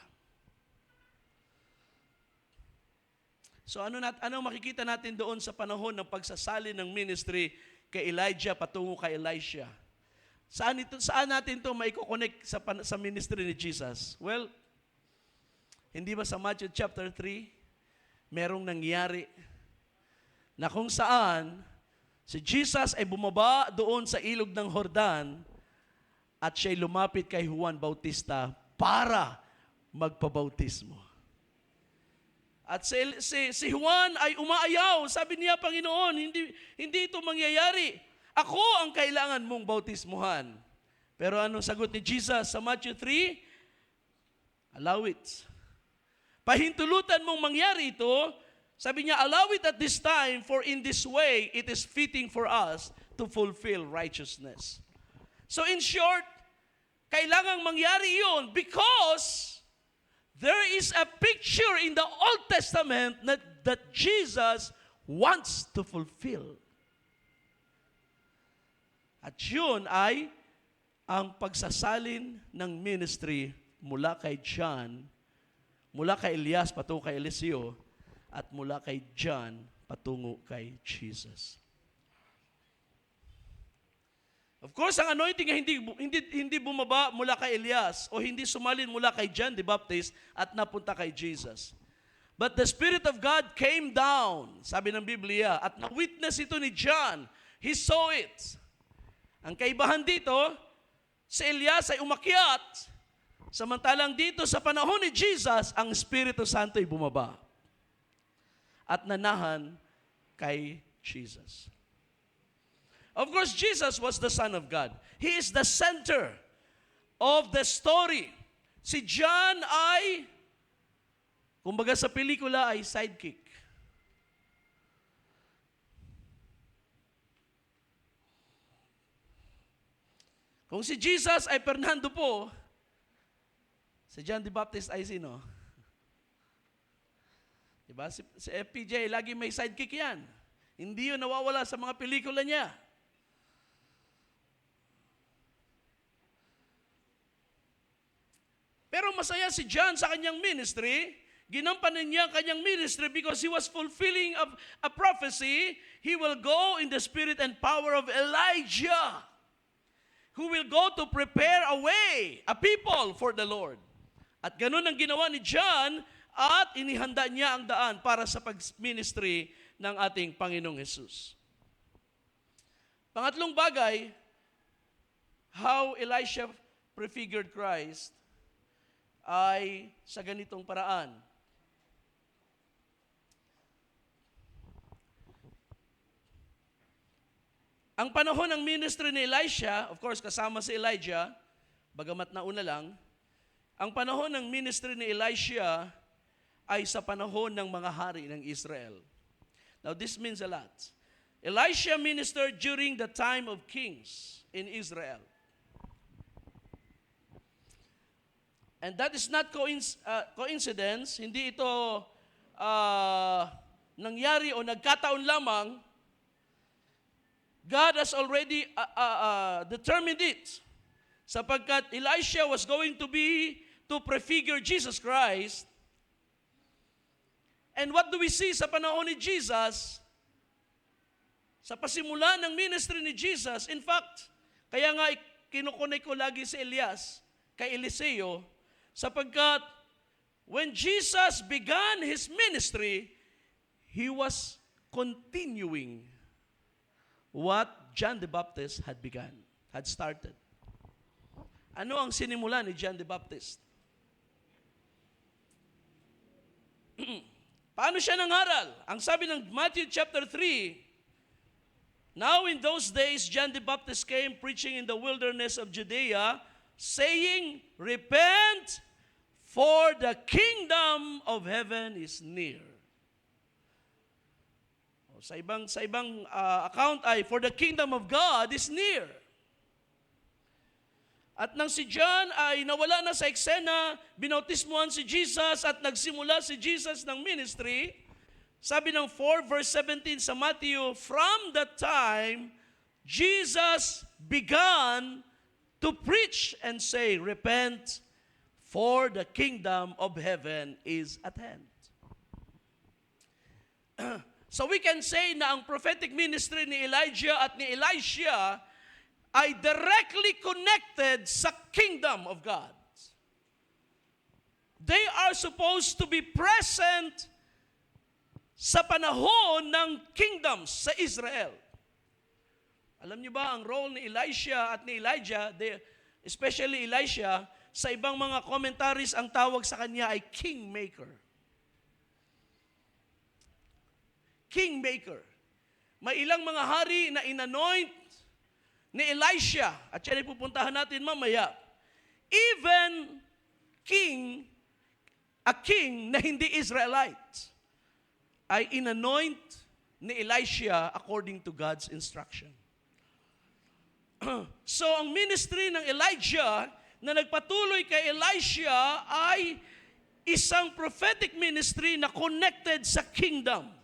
[SPEAKER 2] So ano makikita natin doon sa panahon ng pagsasalin ng ministry kay Elijah patungo kay Elisha? Saan natin ito maiko-connect sa ministry ni Jesus? Well, hindi ba sa Matthew chapter 3, merong nangyari na kung saan si Jesus ay bumaba doon sa ilog ng Jordan at siya'y lumapit kay Juan Bautista para magpabautismo. At si Juan ay umaayaw. Sabi niya, Panginoon, hindi ito mangyayari. Ako ang kailangan mong bautismuhan. Pero anong sagot ni Jesus sa Matthew 3? Allow it. Pahintulutan mong mangyari ito, sabi niya, allow it at this time, for in this way, it is fitting for us to fulfill righteousness. So in short, kailangang mangyari yun because there is a picture in the Old Testament that Jesus wants to fulfill. At yun ay ang pagsasalin ng ministry mula kay John, mula kay Elias patungo kay Eliseo, at mula kay John patungo kay Jesus. Of course, ang anointing ay hindi bumaba mula kay Elias o hindi sumalin mula kay John the Baptist at napunta kay Jesus. But the Spirit of God came down, sabi ng Biblia, at na-witness ito ni John. He saw it. Ang kaibahan dito, si Elias ay umakyat, samantalang dito sa panahon ni Jesus, ang Espiritu Santo ay bumaba at nanahan kay Jesus. Of course, Jesus was the Son of God. He is the center of the story. Si John ay, kumbaga sa pelikula, ay sidekick. Kung si Jesus ay Fernando po, si John the Baptist ay sino? Diba? Si FPJ, lagi may sidekick yan. Hindi yun nawawala sa mga pelikula niya. Pero masaya si John sa kanyang ministry. Ginampanan niya ang kanyang ministry because he was fulfilling a prophecy. He will go in the spirit and power of Elijah, who will go to prepare a way, a people for the Lord. At ganun ang ginawa ni John at inihanda niya ang daan para sa pag-ministry ng ating Panginoong Hesus. Pangatlong bagay, how Elisha prefigured Christ ay sa ganitong paraan. Ang panahon ng ministry ni Elisha, of course kasama si Elijah, bagamat nauna lang, ang panahon ng ministry ni Elisha ay sa panahon ng mga hari ng Israel. Now this means a lot. Elisha ministered during the time of kings in Israel. And that is not coincidence, hindi ito nangyari o nagkataon lamang. God has already determined it. Sapagkat Elisha was going to prefigure Jesus Christ. And what do we see sa panahon ni Jesus? Sa pasimula ng ministry ni Jesus, in fact, kaya nga kinukunay ko lagi si Elias kay Eliseo, Sapagkat when Jesus began His ministry, He was continuing what John the Baptist had begun, had started. Ano ang sinimula ni John the Baptist? Paano siya nangaral? Ang sabi ng Matthew chapter 3, now in those days, John the Baptist came preaching in the wilderness of Judea, saying, repent, for the kingdom of heaven is near. Sa ibang account ay, for the kingdom of God is near. At nang si John ay nawala na sa eksena, binautismuhan si Jesus at nagsimula si Jesus ng ministry, sabi ng 4 verse 17 sa Matthew, from that time, Jesus began to preach and say, repent, for the kingdom of heaven is at hand. So we can say na ang prophetic ministry ni Elijah at ni Elisha ay directly connected sa kingdom of God. They are supposed to be present sa panahon ng kingdom sa Israel. Alam niyo ba ang role ni Elisha at ni Elijah, especially Elisha, sa ibang mga commentaries ang tawag sa kanya ay kingmaker. Kingmaker. May ilang mga hari na inanoint ni Elisha, at yan ay pupuntahan natin mamaya. Even a king na hindi Israelite, ay inanoint ni Elisha according to God's instruction. So, ang ministry ng Elijah na nagpatuloy kay Elisha ay isang prophetic ministry na connected sa kingdom.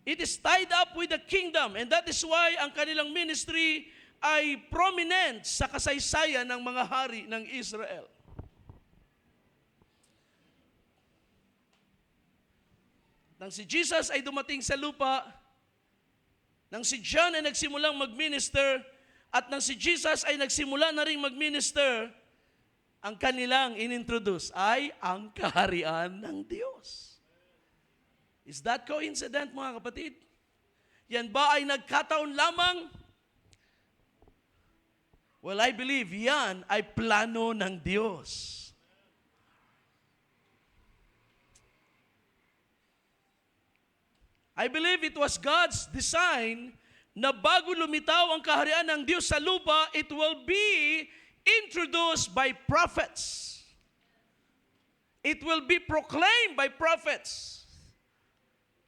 [SPEAKER 2] It is tied up with the kingdom, and that is why ang kanilang ministry ay prominent sa kasaysayan ng mga hari ng Israel. Nang si Jesus ay dumating sa lupa, nang si John ay nagsimulang mag-minister, at nang si Jesus ay nagsimula na rin mag-minister, ang kanilang inintroduce ay ang kaharian ng Diyos. Is that coincident, mga kapatid? Yan ba ay nagkataon lamang? Well, I believe yan ay plano ng Diyos. I believe it was God's design na bago lumitaw ang kaharian ng Diyos sa lupa, it will be introduced by prophets. It will be proclaimed by prophets.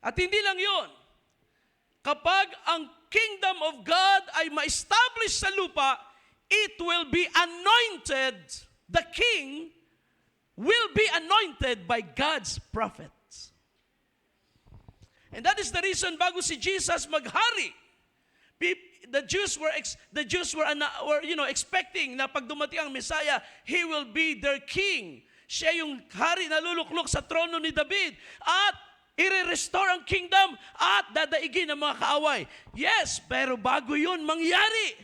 [SPEAKER 2] At hindi lang yun. Kapag ang kingdom of God ay ma-establish sa lupa, it will be anointed. The king will be anointed by God's prophets. And that is the reason bago si Jesus maghari, the Jews were expecting na pag dumating ang Messiah, He will be their king. Siya yung hari na luluklok sa trono ni David at i-restore ang kingdom at dadaigin ang mga kaaway. Yes, pero bago yun mangyari,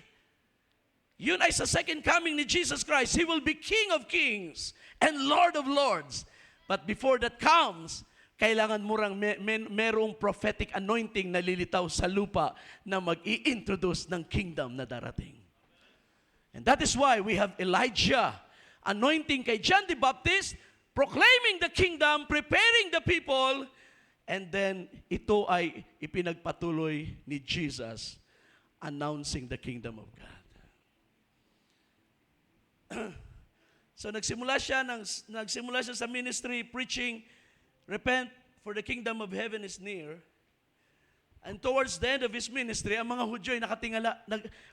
[SPEAKER 2] yun ay sa second coming ni Jesus Christ. He will be King of kings and Lord of lords. But before that comes, kailangan murang merong prophetic anointing na lilitaw sa lupa na mag-i-introduce ng kingdom na darating. And that is why we have Elijah anointing kay John the Baptist, proclaiming the kingdom, preparing the people, and then ito ay ipinagpatuloy ni Jesus, announcing the kingdom of God. So nagsimula siya sa ministry preaching, repent, for the kingdom of heaven is near. And towards the end of His ministry, ang mga Hudyo ay nakatingala,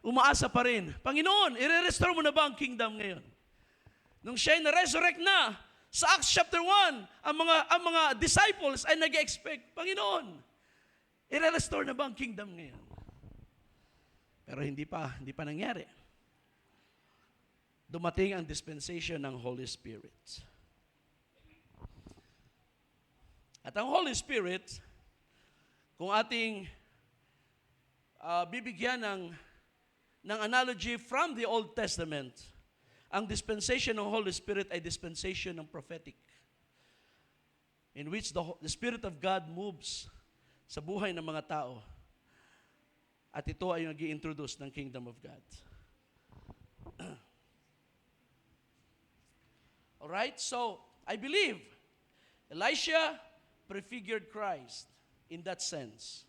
[SPEAKER 2] umaasa pa rin. Panginoon, i-restore mo na ba ang kingdom ngayon? Nung siya ay na-resurrect na, sa Acts chapter 1, ang mga disciples ay nag-expect, Panginoon, i-restore na ba ang kingdom ngayon? Pero hindi pa nangyari. Dumating ang dispensation ng Holy Spirit. At ang Holy Spirit, kung ating bibigyan ng analogy from the Old Testament, ang dispensation ng Holy Spirit ay dispensation ng prophetic, in which the Spirit of God moves sa buhay ng mga tao. At ito ay nag-i-introduce ng Kingdom of God. Alright, so I believe Elisha prefigured Christ in that sense.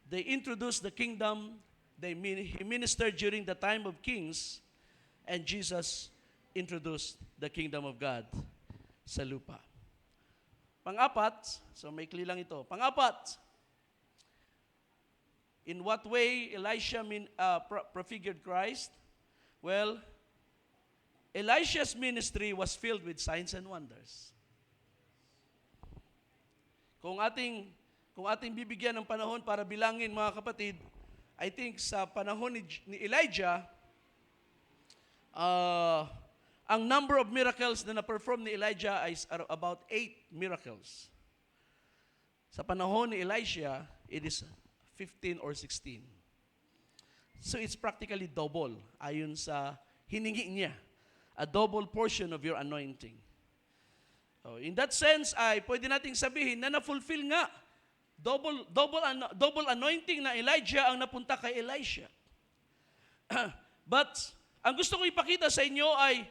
[SPEAKER 2] They introduced the kingdom, he ministered during the time of kings, and Jesus introduced the kingdom of God sa lupa. Pang-apat, so maikli lang ito. Pang-apat, in what way Elisha prefigured Christ? Well, Elisha's ministry was filled with signs and wonders. Kung ating bibigyan ng panahon para bilangin, mga kapatid, I think sa panahon ni Elijah, ang number of miracles na na-perform ni Elijah is about 8 miracles. Sa panahon ni Elisha, it is 15 or 16. So it's practically double ayon sa hiningi niya. A double portion of your anointing. So in that sense, ay pwede nating sabihin na na-fulfill nga. Double anointing na Elijah ang napunta kay Elisha. But ang gusto ko ipakita sa inyo ay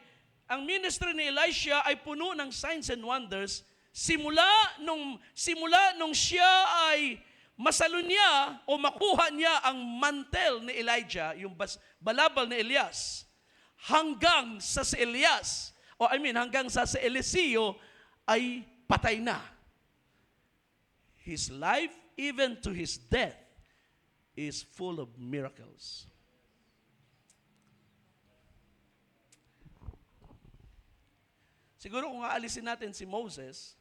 [SPEAKER 2] ang ministry ni Elisha ay puno ng signs and wonders simula nung siya ay masalo niya o makuha niya ang mantel ni Elijah, yung balabal ni Elias, hanggang sa si Elias, hanggang sa si Eliseo ay patay na. His life, even to his death, is full of miracles. Siguro kung aalisin natin si Moses,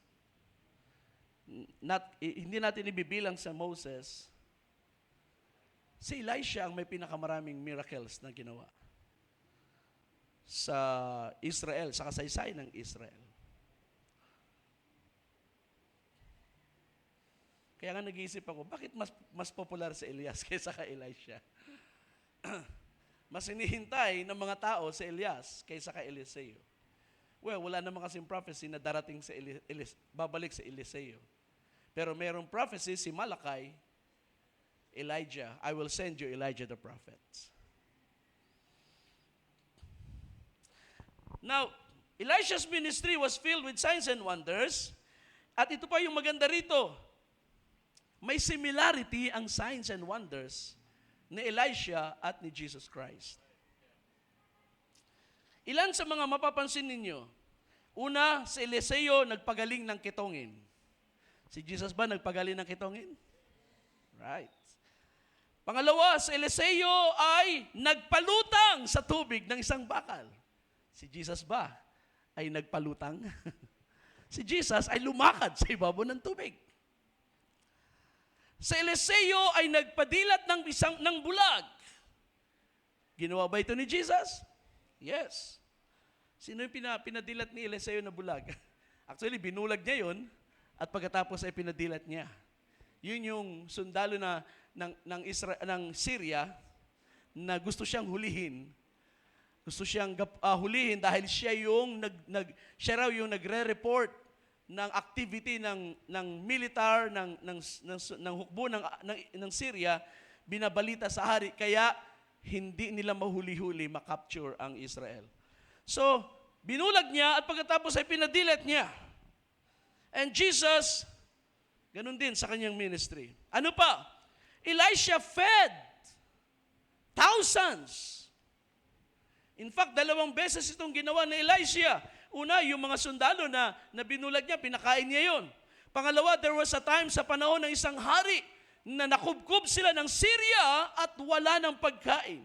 [SPEAKER 2] hindi natin ibibilang sa Moses, si Elisha ang may pinakamaraming miracles na ginawa sa Israel, sa kasaysayan ng Israel. Kaya nga nag-iisip ako, bakit mas popular si Elias kaysa kay Elisha? Mas hinihintay ng mga tao si Elias kaysa kay Eliseo. Well, wala naman kasing prophecy na darating sa babalik sa Eliseo. Pero mayroong prophecy si Malachi, Elijah, I will send you Elijah the prophet. Now, Elisha's ministry was filled with signs and wonders. At ito pa yung maganda rito. May similarity ang signs and wonders ni Elisha at ni Jesus Christ. Ilan sa mga mapapansin ninyo? Una, si Eliseo nagpagaling ng kitongin. Si Jesus ba nagpagaling ng kitongin? Right. Pangalawa, si Eliseo ay nagpalutang sa tubig ng isang bakal. Si Jesus ba ay nagpalutang? Si Jesus ay lumakad sa ibabaw ng tubig. Si Eliseo ay nagpadilat ng bulag. Ginawa ba ito ni Jesus? Yes. Sino yung pinadilat ni Eliseo na bulag? Actually, binulag niya yun at pagkatapos ay pinadilat niya. Yun yung sundalo ng Syria na gusto siyang hulihin. Gusto siyang hulihin dahil siya raw yung nagre-report ng activity ng militar ng hukbo ng Syria, binabalita sa hari, kaya hindi nila mahuli-huli, makapture ang Israel. So, binulag niya at pagkatapos ay pinadilat niya. And Jesus, ganun din sa kanyang ministry. Ano pa? Elisha fed thousands. In fact, 2 beses itong ginawa ni Elisha. Una, yung mga sundalo na binulag niya, pinakain niya yon. Pangalawa, there was a time sa panahon ng isang hari na nakubkob sila ng Syria at wala ng pagkain.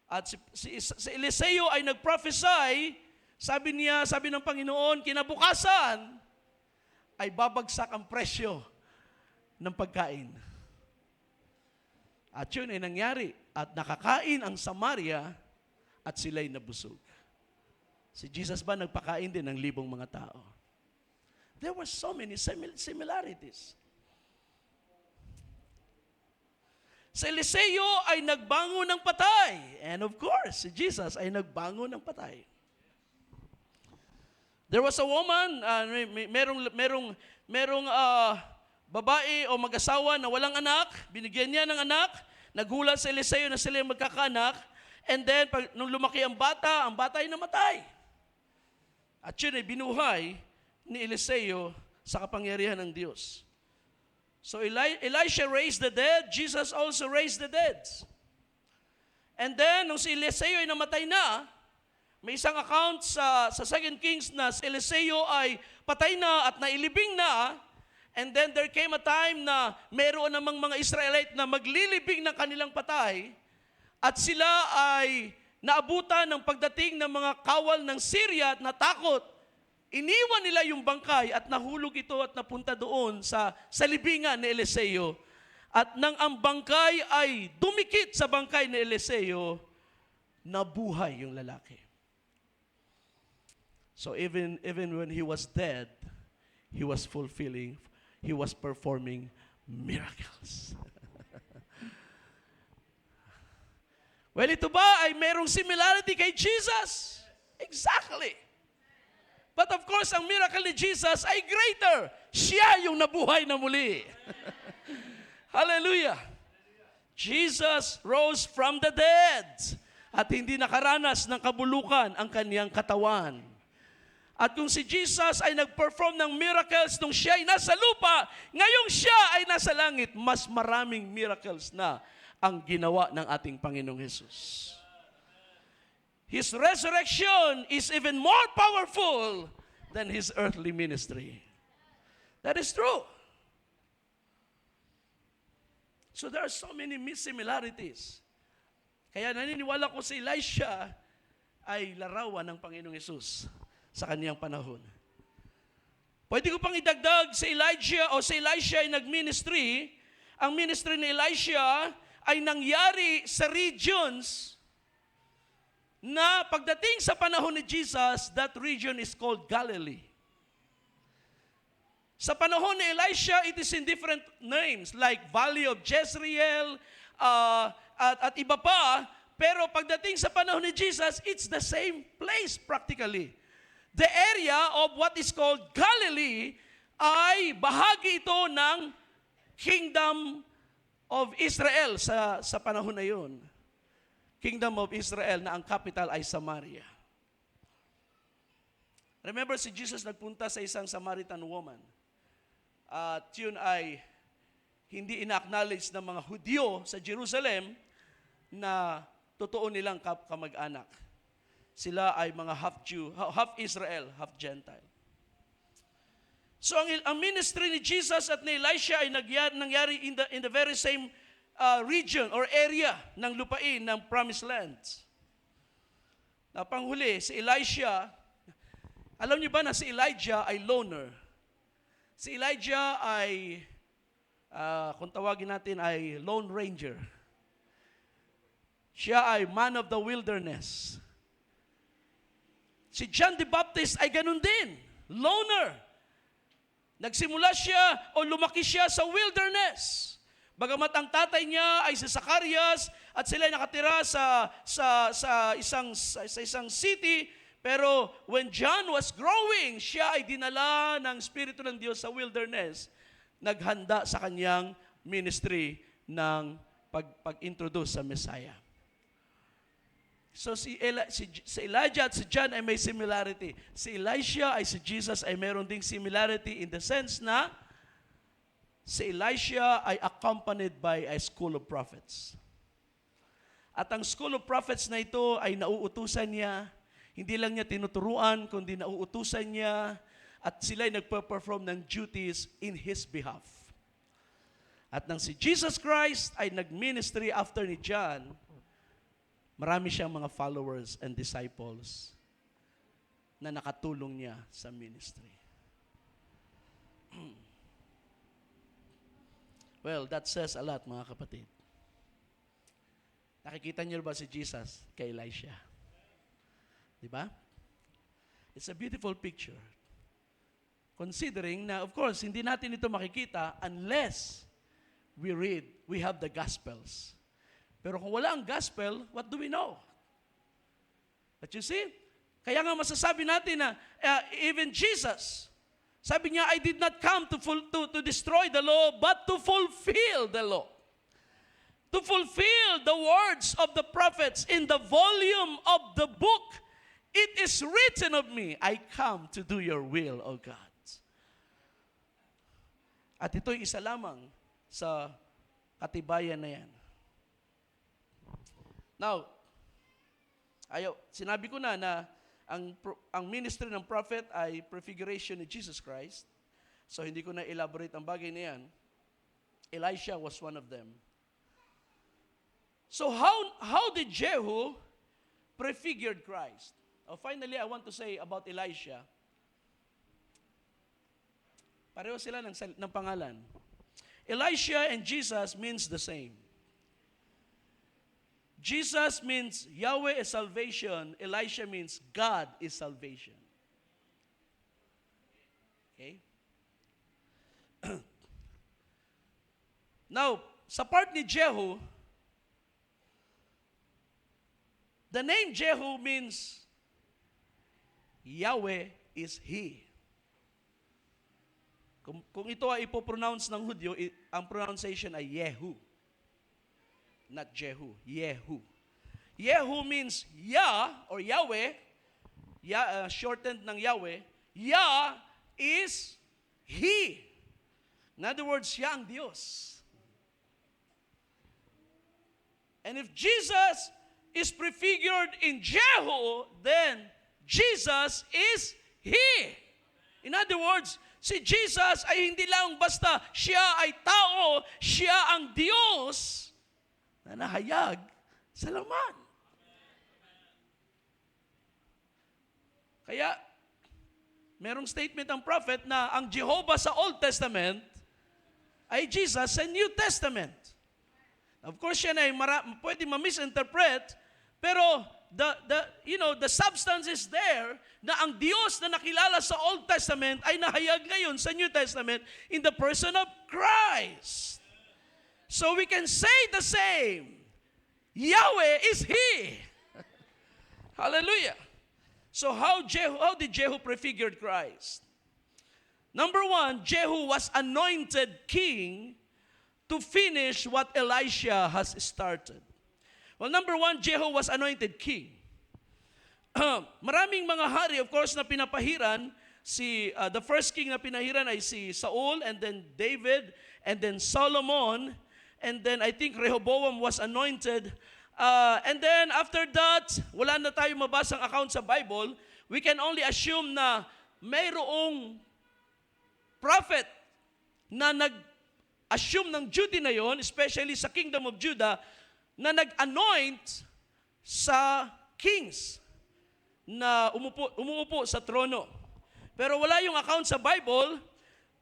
[SPEAKER 2] At si Eliseo ay nag-prophesy, sabi ng Panginoon, kinabukasan ay babagsak ang presyo ng pagkain. At yun ay nangyari. At nakakain ang Samaria at sila'y nabusog. Si Jesus ba nagpakain din ng libong mga tao? There were so many similarities. Si Eliseo ay nagbango ng patay. And of course, si Jesus ay nagbango ng patay. There was a woman, merong babae o mag-asawa na walang anak, binigyan niya ng anak, nagulat si Eliseo na sila yung magkakaanak, and then nung lumaki ang bata ay namatay. At yun ay binuhay ni Eliseo sa kapangyarihan ng Diyos. So Elisha raised the dead, Jesus also raised the dead. And then, nung si Eliseo ay namatay na, may isang account sa 2 Kings na si Eliseo ay patay na at nailibing na, and then there came a time na meron namang mga Israelite na maglilibing ng kanilang patay, at sila ay naabutan ng pagdating ng mga kawal ng Syria at natakot. Iniwan nila yung bangkay at nahulog ito at napunta doon sa libingan ni Eliseo. At nang ang bangkay ay dumikit sa bangkay ni Eliseo, nabuhay yung lalaki. So even when he was dead, he was performing miracles. Well, ito ba ay merong similarity kay Jesus? Exactly. But of course, ang miracle ni Jesus ay greater. Siya yung nabuhay na muli. Hallelujah. Jesus rose from the dead at hindi nakaranas ng kabulukan ang kaniyang katawan. At kung si Jesus ay nag-perform ng miracles nung siya ay nasa lupa, ngayong siya ay nasa langit, mas maraming miracles na ang ginawa ng ating Panginoong Jesus. His resurrection is even more powerful than His earthly ministry. That is true. So there are so many similarities. Kaya naniniwala ko si Elisha ay larawan ng Panginoong Jesus sa kaniyang panahon. Pwede ko pang idagdag si Elijah o si Elisha ay nag-ministry. Ang ministry ni Elisha ay nangyari sa regions na pagdating sa panahon ni Jesus, that region is called Galilee. Sa panahon ni Elisha, it is in different names like Valley of Jezreel at iba pa. Pero pagdating sa panahon ni Jesus, it's the same place practically. The area of what is called Galilee ay bahagi ito ng Kingdom of Israel sa panahon na yun. Kingdom of Israel na ang capital ay Samaria. Remember si Jesus nagpunta sa isang Samaritan woman. At yun ay hindi ina-acknowledge ng mga Hudyo sa Jerusalem na totoo nilang kamag-anak. Sila ay mga half-Jew, half-Israel, half-Gentile. So ang ministry ni Jesus at ni Elisha ay nangyari in the very same region or area ng lupain ng Promised Land. Na panghuli, si Elisha, alam niyo ba na si Elijah ay loner? Si Elijah ay, kung tawagin natin ay Lone Ranger. Siya ay man of the wilderness. Si John the Baptist ay ganun din, loner. Nagsimula siya o lumaki siya sa wilderness. Bagamat ang tatay niya ay si Zacarias at sila ay nakatira sa isang city, pero when John was growing, siya ay dinala ng Espiritu ng Diyos sa wilderness, naghanda sa kanyang ministry ng pag-introduce sa Messiah. So si Elijah at si John ay may similarity. Si Elisha ay si Jesus ay meron ding similarity in the sense na si Elisha ay accompanied by a school of prophets. At ang school of prophets na ito ay nauutusan niya, hindi lang niya tinuturuan, kundi nauutusan niya at sila ay nagpa-perform ng duties in His behalf. At nang si Jesus Christ ay nag-ministry after ni John, marami siyang mga followers and disciples na nakatulong niya sa ministry. Well, that says a lot, mga kapatid. Nakikita niyo ba si Jesus kay Elisha? Di ba? It's a beautiful picture. Considering na, of course, hindi natin ito makikita unless we read, we have the Gospels. Pero kung wala ang Gospel, what do we know? But you see, kaya nga masasabi natin na even Jesus, sabi niya, I did not come to destroy the law, but to fulfill the law. To fulfill the words of the prophets in the volume of the book. It is written of me, I come to do your will, O God. At ito'y isa lamang sa katibayan na yan. Now, sinabi ko na ang ministry ng prophet ay prefiguration ni Jesus Christ. So hindi ko na elaborate ang bagay na yan. Elisha was one of them. So how did Jehu prefigured Christ? Finally, I want to say about Elisha. Pareho sila ng pangalan. Elisha and Jesus means the same. Jesus means Yahweh is salvation. Elisha means God is salvation. Okay? Now, sa part ni Jehu, the name Jehu means Yahweh is He. Kung ito ay ipopronounce ng Hudyo, ang pronunciation ay Yehu. Not Jehu, Yehu. Yehu means Yah or Yahweh, shortened ng Yahweh. Yah is He. In other words, siya ang Diyos. And if Jesus is prefigured in Jehu, then Jesus is He. In other words, si Jesus ay hindi lang basta siya ay tao, siya ang Diyos na nahayag sa laman. Kaya, merong statement ang prophet na ang Jehovah sa Old Testament ay Jesus sa New Testament. Of course, siya na pwede ma-misinterpret, pero the substance is there na ang Diyos na nakilala sa Old Testament ay nahayag ngayon sa New Testament in the person of Christ. So we can say the same. Yahweh is He. Hallelujah. So how did Jehu prefigured Christ? Number one, Jehu was anointed king to finish what Elisha has started. Well, number one, Jehu was anointed king. Maraming mga hari, of course, na pinapahiran. The first king na pinahiran ay si Saul, and then David, and then Solomon, and then I think Rehoboam was anointed. And then after that, wala na tayo mabasang account sa Bible. We can only assume na mayroong prophet na nag-assume ng duty na yon, especially sa kingdom of Judah, na nag-anoint sa kings na umuupo sa trono. Pero wala yung account sa Bible.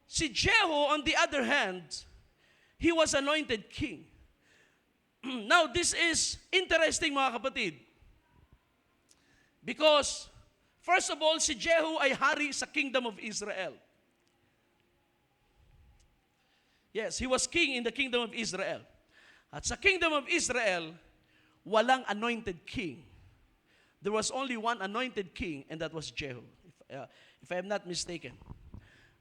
[SPEAKER 2] Si Jehu, on the other hand, he was anointed king. Now, this is interesting, mga kapatid. Because, first of all, si Jehu ay hari sa kingdom of Israel. Yes, he was king in the kingdom of Israel. At sa kingdom of Israel, walang anointed king. There was only one anointed king, and that was Jehu, if I am not mistaken.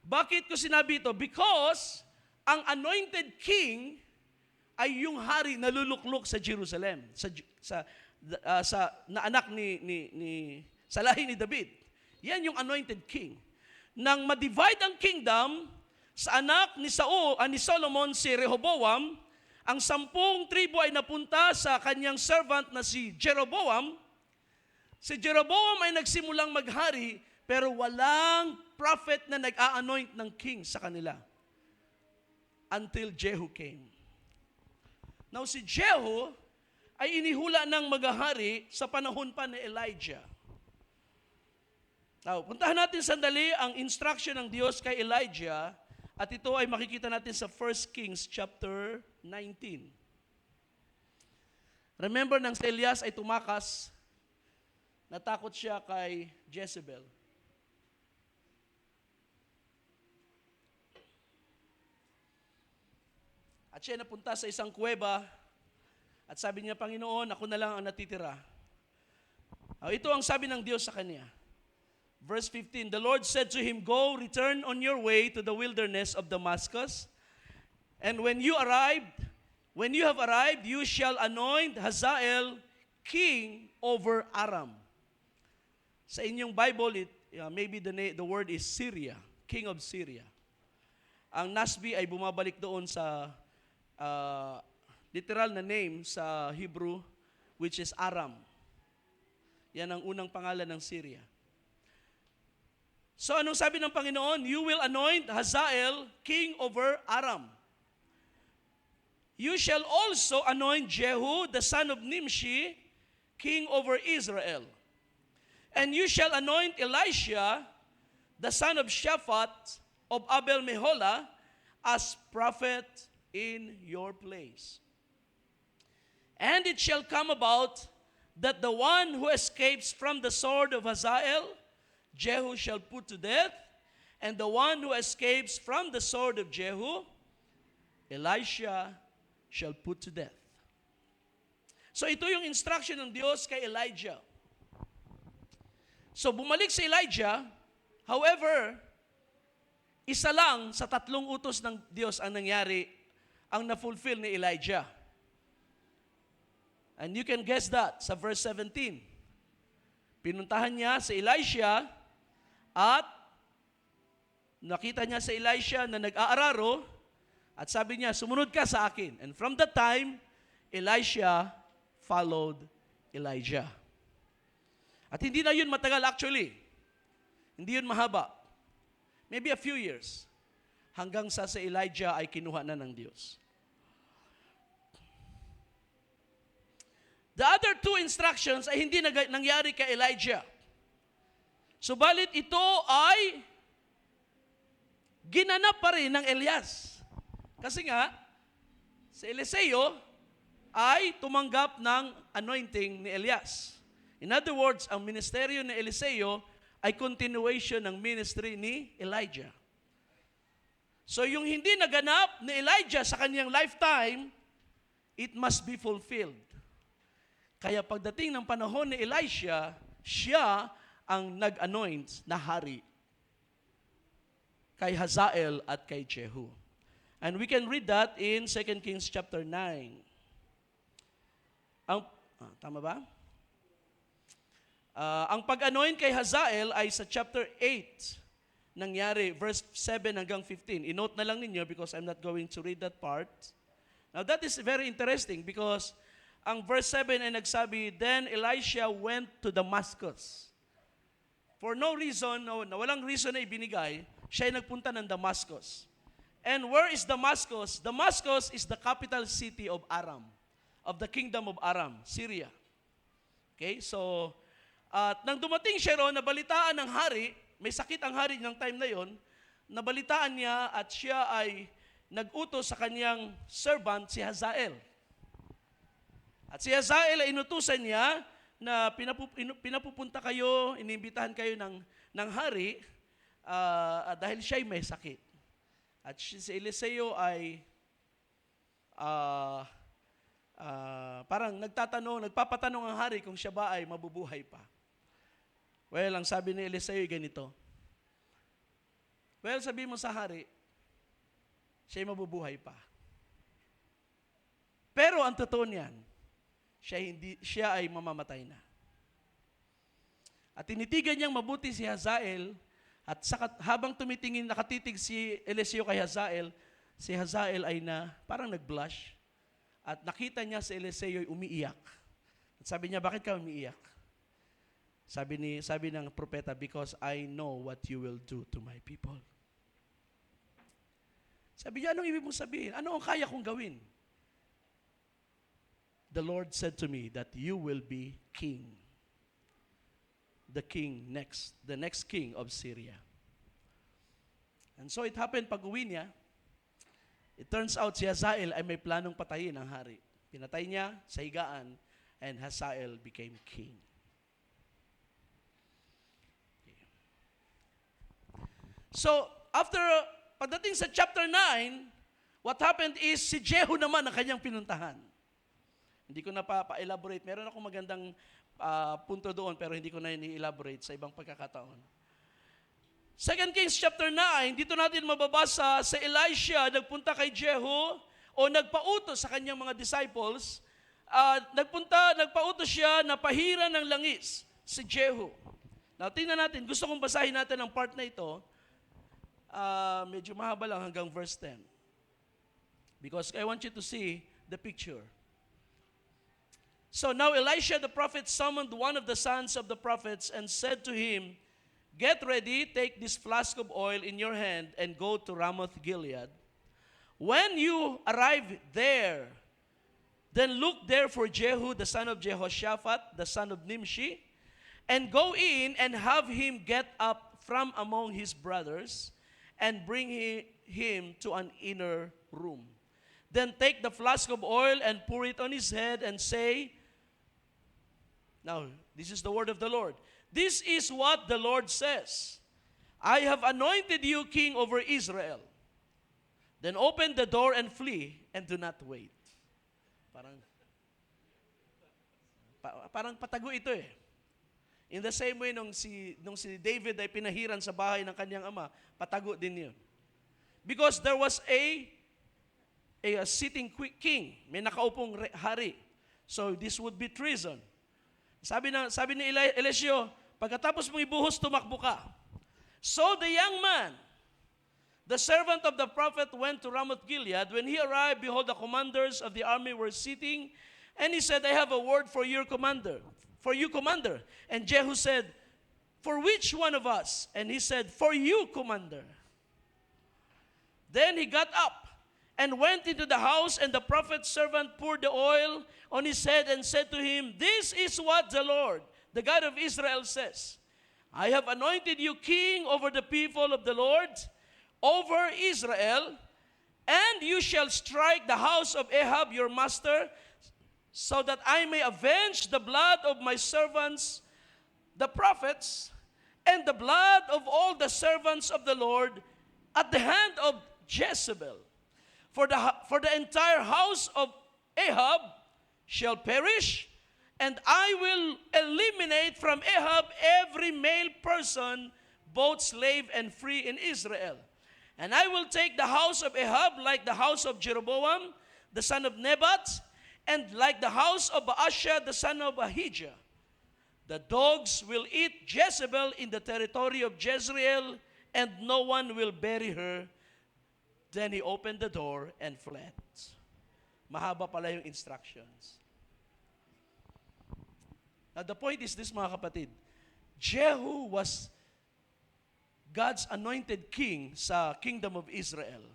[SPEAKER 2] Bakit ko sinabi ito? Because ang anointed king ay yung hari na luluklok sa Jerusalem, na anak sa lahi ni David. Yan yung anointed king. Nang ma-divide ang kingdom sa anak ni Solomon, si Rehoboam, ang 10 tribo ay napunta sa kanyang servant na si Jeroboam. Si Jeroboam ay nagsimulang maghari, pero walang prophet na nag-a-anoint ng king sa kanila. Until Jehu came. Now si Jehu ay inihula ng maghahari sa panahon pa ni Elijah. Now, puntahan natin sandali ang instruction ng Diyos kay Elijah, at ito ay makikita natin sa 1 Kings chapter 19. Remember, nang si Elias ay tumakas, natakot siya kay Jezebel. At siya napunta sa isang kuweba at sabi niya, Panginoon, ako na lang ang natitira. Ito ang sabi ng Diyos sa kanya. Verse 15, the Lord said to him, Go, return on your way to the wilderness of Damascus, and when you have arrived, you shall anoint Hazael king over Aram. Sa inyong Bible, maybe the word is Syria, king of Syria. Ang Nasbi ay bumabalik doon sa literal na name sa Hebrew, which is Aram. Yan ang unang pangalan ng Syria. So anong sabi ng Panginoon? You will anoint Hazael king over Aram. You shall also anoint Jehu, the son of Nimshi, king over Israel. And you shall anoint Elisha, the son of Shaphat, of Abel Meholah, as prophet in your place. And it shall come about that the one who escapes from the sword of Hazael, Jehu shall put to death, and the one who escapes from the sword of Jehu, Elisha shall put to death. So ito yung instruction ng Diyos kay Elijah. So bumalik si Elijah, however, isa lang sa 3 utos ng Diyos ang nangyari, ang na-fulfill ni Elijah. And you can guess that sa verse 17. Pinuntahan niya si Elisha at nakita niya si Elisha na nag-aararo at sabi niya, sumunod ka sa akin. And from that time, Elisha followed Elijah. At hindi na yun matagal actually. Hindi yun mahaba. Maybe a few years. Hanggang sa si Elijah ay kinuha na ng Diyos. The other 2 instructions ay hindi nangyari kay Elijah. Subalit ito ay ginanap pa rin ng Elias. Kasi nga, si Eliseo ay tumanggap ng anointing ni Elias. In other words, ang ministeryo ni Eliseo ay continuation ng ministry ni Elijah. So yung hindi naganap ni Elijah sa kanyang lifetime, it must be fulfilled. Kaya pagdating ng panahon ni Elisha, siya ang nag-anoint na hari kay Hazael at kay Jehu. And we can read that in 2 Kings chapter 9. Tama ba? Ang pag-anoint kay Hazael ay sa chapter 8 nangyari, verse 7 hanggang 15. I-note na lang ninyo because I'm not going to read that part. Now that is very interesting because ang verse 7 ay nagsabi, Then Elisha went to Damascus. For no reason, na walang reason na ibinigay, siya ay nagpunta ng Damascus. And where is Damascus? Damascus is the capital city of Aram, of the kingdom of Aram, Syria. Okay, so, at nang dumating siya roon, nabalitaan ng hari, may sakit ang hari ng time na yon, nabalitaan niya at siya ay nag-utos sa kanyang servant, si Hazael. At si Hazael ay inutusan niya na pinapupunta kayo, inimbitahan kayo ng hari dahil siya ay may sakit. At si Eliseo ay parang nagpapatanong ang hari kung siya ba ay mabubuhay pa. Well, ang sabi ni Eliseo ay ganito. Well, sabi mo sa hari, siya ay mabubuhay pa. Pero ang totoo niyan, siya ay mamamatay na. At tinitigan niyang mabuti si Hazael, at habang tumitingin, nakatitig si Eliseo kay Hazael, si Hazael ay parang nag-blush, at nakita niya si Eliseo ay umiiyak. At sabi niya, bakit ka umiiyak? Sabi ng propeta, because I know what you will do to my people. Sabi niya, anong ibig mong sabihin? Ano ang kaya kong gawin? The Lord said to me that you will be king. The next king of Syria. And so it happened pag uwi niya, it turns out si Hazael ay may planong patayin ang hari. Pinatay niya sa higaan and Hazael became king. Okay. So, pagdating sa chapter 9, what happened is, si Jehu naman ang kanyang pinuntahan. Hindi ko na pa-elaborate. Meron akong magandang punto doon, pero hindi ko na i-elaborate sa ibang pagkakataon. 2 Kings chapter 9, dito natin mababasa sa Elisha, nagpunta kay Jehu, o nagpautos sa kanyang mga disciples, nagpautos siya na pahiran ng langis si Jehu. Now, tingnan natin, gusto kong basahin natin ang part na ito. Medyo mahaba lang hanggang verse 10. Because I want you to see the picture. So now Elisha the prophet summoned one of the sons of the prophets and said to him, "Get ready, take this flask of oil in your hand and go to Ramoth Gilead. When you arrive there, then look there for Jehu the son of Jehoshaphat, the son of Nimshi, and go in and have him get up from among his brothers and bring him to an inner room. Then take the flask of oil and pour it on his head and say," now, this is the word of the Lord. "This is what the Lord says. I have anointed you king over Israel. Then open the door and flee and do not wait." Parang patago ito eh. In the same way, nung si David ay pinahiran sa bahay ng kanyang ama, patago din yun. Because there was a sitting king, may nakaupong hari. So this would be treason. Sabi ni Eliseo, pagkatapos mong ibuhos, tumakbo ka. So the young man, the servant of the prophet, went to Ramoth Gilead. When he arrived, behold, the commanders of the army were sitting, and he said, "I have a word for you, commander. And Jehu said, "For which one of us?" And he said, "For you, commander." Then he got up and went into the house, and the prophet's servant poured the oil on his head and said to him, "This is what the Lord, the God of Israel, says. I have anointed you king over the people of the Lord, over Israel, and you shall strike the house of Ahab your master, so that I may avenge the blood of my servants, the prophets, and the blood of all the servants of the Lord at the hand of Jezebel. For the entire house of Ahab shall perish, and I will eliminate from Ahab every male person, both slave and free in Israel. And I will take the house of Ahab like the house of Jeroboam, the son of Nebat, and like the house of Baasha, the son of Ahijah. The dogs will eat Jezebel in the territory of Jezreel, and no one will bury her." Then he opened the door and fled. Mahaba pala yung instructions. Now the point is this, mga kapatid. Jehu was God's anointed king sa kingdom of Israel.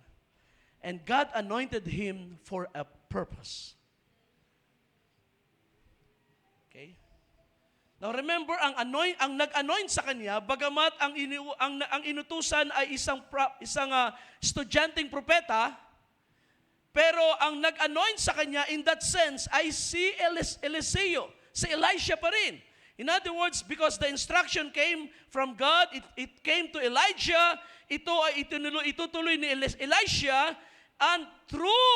[SPEAKER 2] And God anointed him for a purpose. Okay? Now remember, ang nag-anoint sa kanya, bagamat ang inutusan ay isang estudyanteng propeta, pero ang nag-anoint sa kanya in that sense ay si Eliseo, si Elisha pa rin. In other words, because the instruction came from God, it came to Elijah, ito ay itutuloy ni Elisha, and through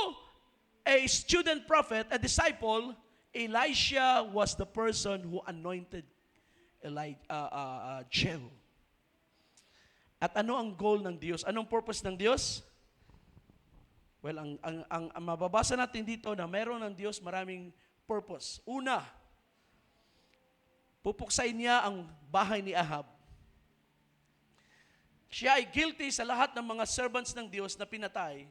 [SPEAKER 2] a student prophet, a disciple, Elisha was the person who anointed Jehu. At ano ang goal ng Diyos? Anong purpose ng Diyos? Well, ang mababasa natin dito na meron ng Diyos maraming purpose. Una, pupuksain niya ang bahay ni Ahab. Siya ay guilty sa lahat ng mga servants ng Diyos na pinatay.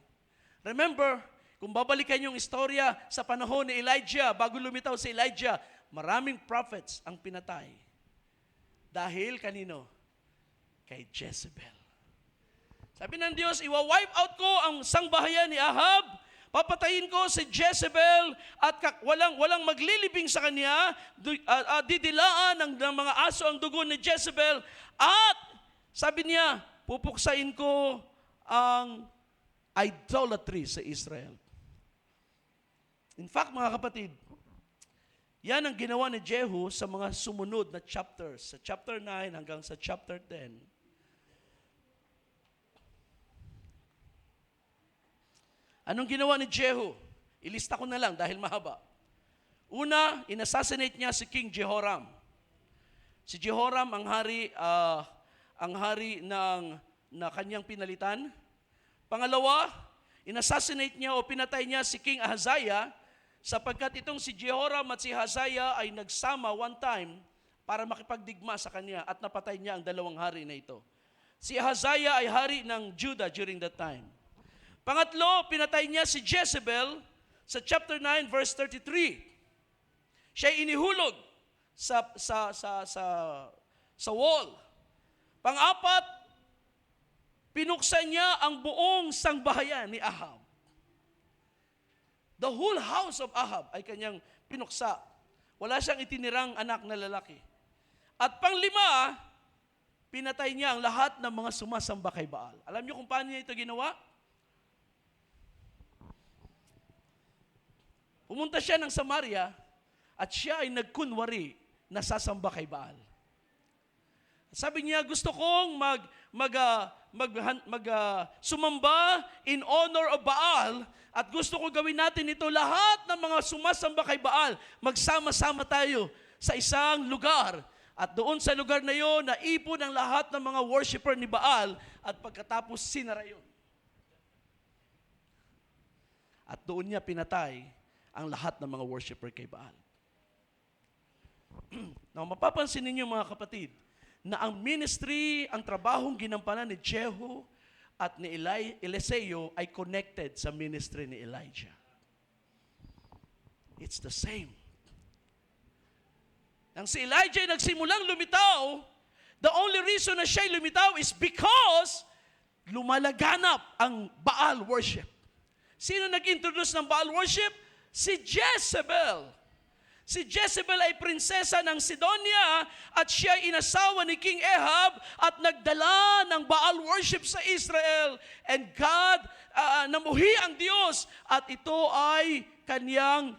[SPEAKER 2] Remember, kung babalikan yung istorya sa panahon ni Elijah, bago lumitaw si Elijah, maraming prophets ang pinatay. Dahil kanino? Kay Jezebel. Sabi ng Diyos, iwa-wipe out ko ang sangbahayan ni Ahab, papatayin ko si Jezebel, at walang maglilibing sa kanya, didilaan ng mga aso ang dugo ni Jezebel, at sabi niya, pupuksain ko ang idolatry sa Israel. In fact, mga kapatid, yan ang ginawa ni Jehu sa mga sumunod na chapters, sa chapter 9 hanggang sa chapter 10. Anong ginawa ni Jehu? Ilista ko na lang dahil mahaba. Una, inassassinate niya si King Jehoram. Si Jehoram ang hari na kanyang pinalitan. Pangalawa, inassassinate niya o pinatay niya si King Ahaziah sapagkat itong si Jehoram at si Ahaziah ay nagsama one time para makipagdigma sa kanya at napatay niya ang dalawang hari na ito. Si Ahaziah ay hari ng Judah during that time. Pangatlo, pinatay niya si Jezebel sa chapter 9 verse 33. Siya inihulog sa wall. Pang-apat, pinuksan niya ang buong sangbahayan ni Ahab. The whole house of Ahab ay kanyang pinuksa. Wala siyang itinirang anak na lalaki. At panglima, pinatay niya ang lahat ng mga sumasamba kay Baal. Alam niyo kung paano niya ito ginawa? Pumunta siya ng Samaria at siya ay nagkunwari na sasamba kay Baal. Sabi niya, gusto kong sumamba in honor of Baal at gusto ko gawin natin ito lahat ng mga sumasamba kay Baal. Magsama-sama tayo sa isang lugar. At doon sa lugar na yon, naipon ang lahat ng mga worshiper ni Baal at pagkatapos sinara yun. At doon niya pinatay ang lahat ng mga worshiper kay Baal. Now, mapapansin ninyo mga kapatid, na ang ministry, ang trabahong ginampanan ni Jehu at ni Eliseo ay connected sa ministry ni Elijah. It's the same. Nang si Elijah ay nagsimulang lumitaw, the only reason na siya lumitaw is because lumalaganap ang Baal worship. Sino nag-introduce ng Baal worship? Si Jezebel. Si Jezebel ay prinsesa ng Sidonia at siya ay inasawa ni King Ahab at nagdala ng Baal worship sa Israel. And God, namuhi ang Diyos at ito ay kanyang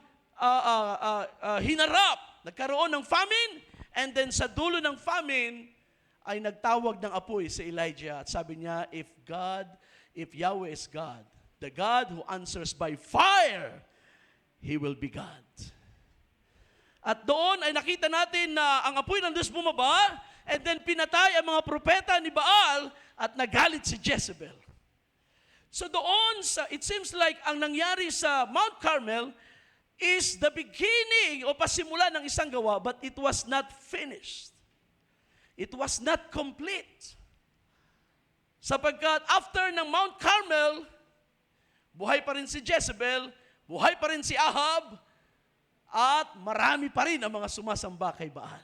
[SPEAKER 2] hinarap. Nagkaroon ng famine and then sa dulo ng famine ay nagtawag ng apoy si Elijah at sabi niya, if Yahweh is God, the God who answers by fire, He will be God. At doon ay nakita natin na ang apoy ng Diyos bumaba and then pinatay ang mga propeta ni Baal at nagalit si Jezebel. So doon, it seems like ang nangyari sa Mount Carmel is the beginning o pasimula ng isang gawa but it was not finished. It was not complete. Sapagkat after ng Mount Carmel, buhay pa rin si Jezebel, buhay pa rin si Ahab, at marami pa rin ang mga sumasamba kay Baal.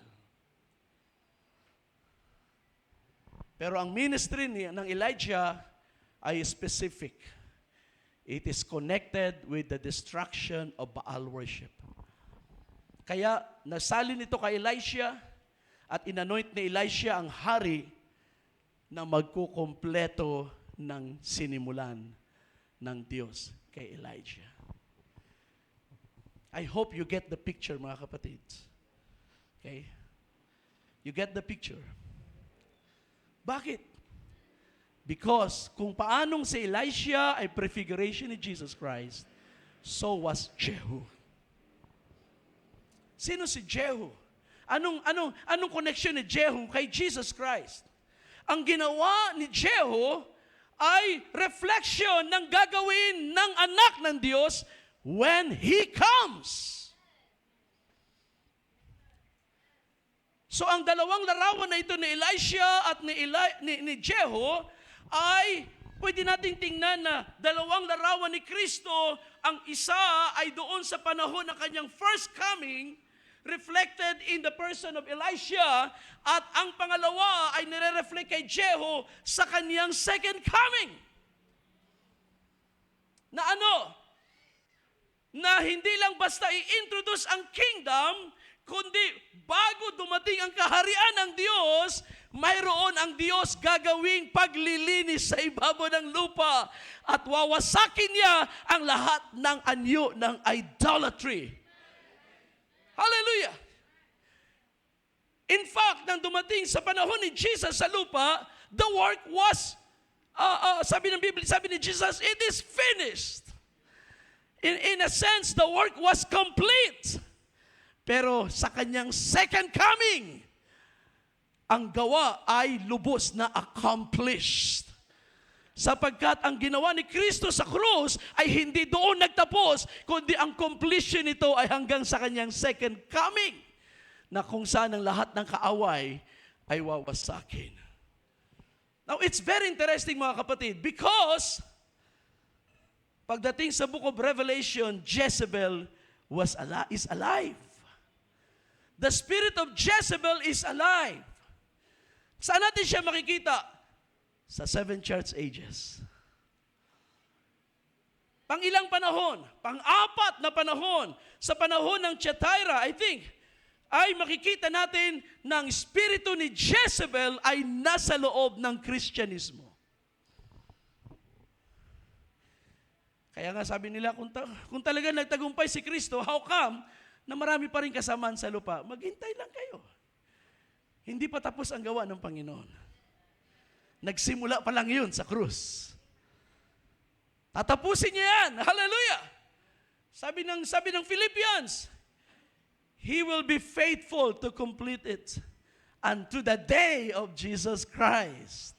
[SPEAKER 2] Pero ang ministry ng Elijah ay specific. It is connected with the destruction of Baal worship. Kaya nasalin ito kay Elisha at inanoint ni Elisha ang hari na magkukumpleto ng sinimulan ng Diyos kay Elijah. I hope you get the picture, mga kapatids. Okay? You get the picture. Bakit? Because kung paanong si Elisha ay prefiguration ni Jesus Christ, so was Jehu. Sino si Jehu? Anong connection ni Jehu kay Jesus Christ? Ang ginawa ni Jehu ay reflection ng gagawin ng anak ng Diyos when He comes. So ang dalawang larawan na ito ni Elisha at ni Jehu ay pwede nating tingnan na dalawang larawan ni Kristo. Ang isa ay doon sa panahon ng kanyang first coming, reflected in the person of Elisha, at ang pangalawa ay nire-reflect kay Jehu sa kanyang second coming. Na ano? Na hindi lang basta i-introduce ang kingdom, kundi bago dumating ang kaharian ng Diyos, mayroon ang Diyos gagawing paglilinis sa ibabaw ng lupa at wawasakin niya ang lahat ng anyo ng idolatry. Hallelujah! In fact, nang dumating sa panahon ni Jesus sa lupa, the work was, sabi ng Biblia, sabi ni Jesus, it is finished. In a sense, the work was complete. Pero sa kanyang second coming, ang gawa ay lubos na accomplished. Sapagkat ang ginawa ni Kristo sa krus ay hindi doon nagtapos, kundi ang completion nito ay hanggang sa kanyang second coming, na kung saan ang lahat ng kaaway ay wawasakin. Now, it's very interesting mga kapatid, because pagdating sa book of Revelation, Jezebel is alive. The spirit of Jezebel is alive. Saan natin siya makikita? Sa 7 church ages. Pang-ilang panahon? Pang-4 na panahon. Sa panahon ng Thyatira, I think, ay makikita natin na ang spirito ni Jezebel ay nasa loob ng Kristyanismo. Kaya nga sabi nila, kung talaga nagtagumpay si Kristo, how come na marami pa rin kasamaan sa lupa? Maghintay lang kayo. Hindi pa tapos ang gawa ng Panginoon. Nagsimula pa lang yun sa krus. Tatapusin niya yan. Hallelujah! Sabi ng Philippians, He will be faithful to complete it unto the day of Jesus Christ.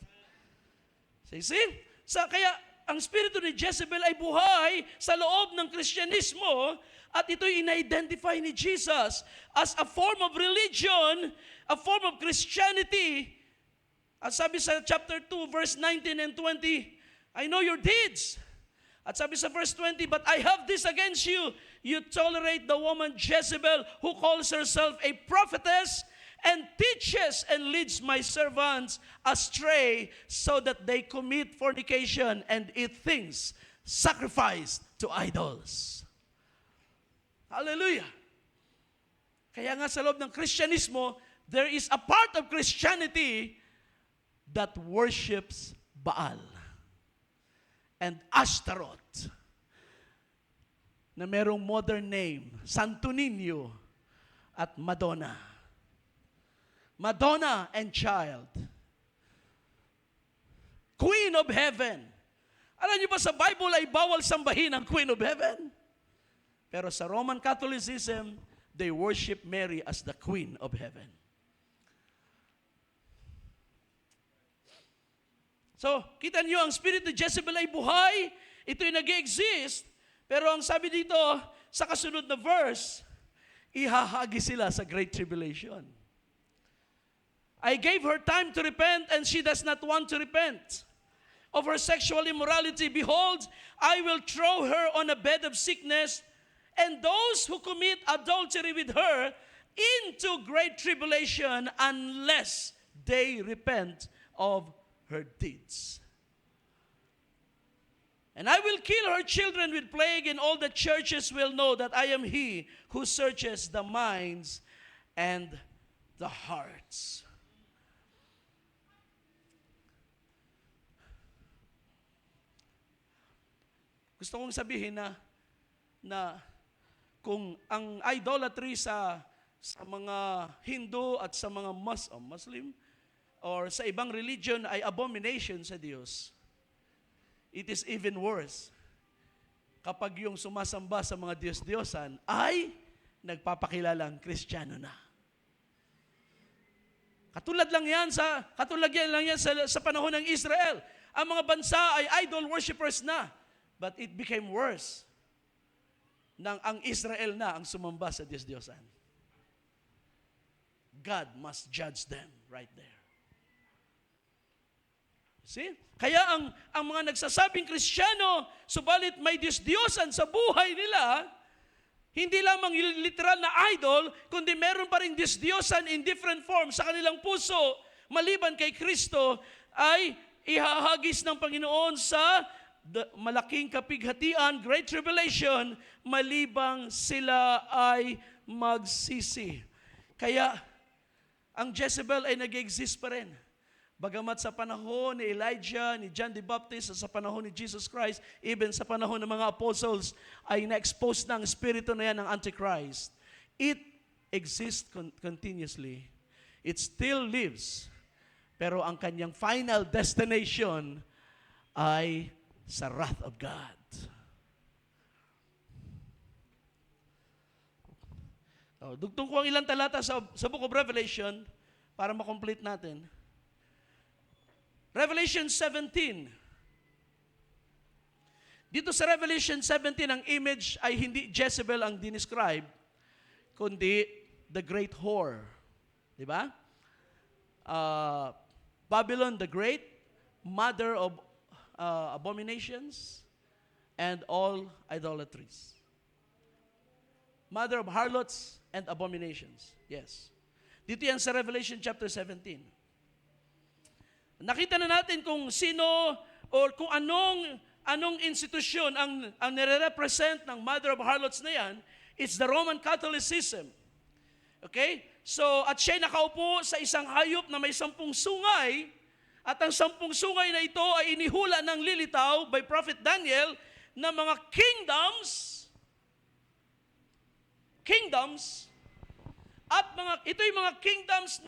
[SPEAKER 2] See? Kaya ang spirito ni Jezebel ay buhay sa loob ng Kristyanismo, at ito'y in-identify ni Jesus as a form of religion, a form of Christianity. At sabi sa chapter 2, verse 19 and 20, I know your deeds. At sabi sa verse 20, but I have this against you. You tolerate the woman Jezebel, who calls herself a prophetess, and teaches and leads my servants astray, so that they commit fornication and eat things sacrificed to idols. Hallelujah! Kaya nga sa loob ng Kristyanismo, there is a part of Christianity that worships Baal and Ashtaroth, na merong modern name, Santo Niño at Madonna. Madonna and child. Queen of Heaven. Alam niyo ba sa Bible ay bawal sambahin ang Queen of Heaven? Pero sa Roman Catholicism, they worship Mary as the Queen of Heaven. So, kita niyo ang spirit ni Jezebel ay buhay. Ito'y nag-exist. Pero ang sabi dito, sa kasunod na verse, ihahagi sila sa Great Tribulation. I gave her time to repent, and she does not want to repent of her sexual immorality. Behold, I will throw her on a bed of sickness, and those who commit adultery with her into great tribulation, unless they repent of her deeds. And I will kill her children with plague, and all the churches will know that I am He who searches the minds and the hearts. Gusto kong sabihin na kung ang idolatry sa mga Hindu at sa mga Muslim or sa ibang religion ay abomination sa Diyos, it is even worse kapag yung sumasamba sa mga Diyos-Diyosan ay nagpapakilalang Kristiyano na. Katulad lang yan sa panahon ng Israel. Ang mga bansa ay idol worshippers na. But it became worse nang ang Israel na ang sumamba sa Diyos-Diyosan. God must judge them right there. See? Kaya ang mga nagsasabing Kristiyano, subalit may Diyos-Diyosan sa buhay nila, hindi lamang literal na idol, kundi meron pa rin Diyos-Diyosan in different forms sa kanilang puso, maliban kay Kristo, ay ihahagis ng Panginoon sa malaking kapighatian, Great Tribulation, malibang sila ay magsisi. Kaya, ang Jezebel ay nag-exist pa rin. Bagamat sa panahon ni Elijah, ni John the Baptist, sa panahon ni Jesus Christ, even sa panahon ng mga apostles, ay na-expose na ang spirito na yan ng Antichrist. It exists continuously. It still lives. Pero ang kanyang final destination ay sa wrath of God. Dugtong ko ang ilang talata sa Book of Revelation para makomplete natin. Revelation 17. Dito sa Revelation 17, ang image ay hindi Jezebel ang dinescribe, kundi the great whore. Di ba? Babylon the Great, mother of abominations and all idolatries. Mother of harlots and abominations. Yes. Dito yan sa Revelation chapter 17. Nakita na natin kung sino or kung anong institusyon ang nire-represent ng mother of harlots na yan. It's the Roman Catholicism. Okay? So, at siya'y nakaupo sa isang hayop na may 10 sungay, at ang 10 sungay na ito ay inihula ng lilitaw by Prophet Daniel na mga kingdoms, at ito'y mga kingdoms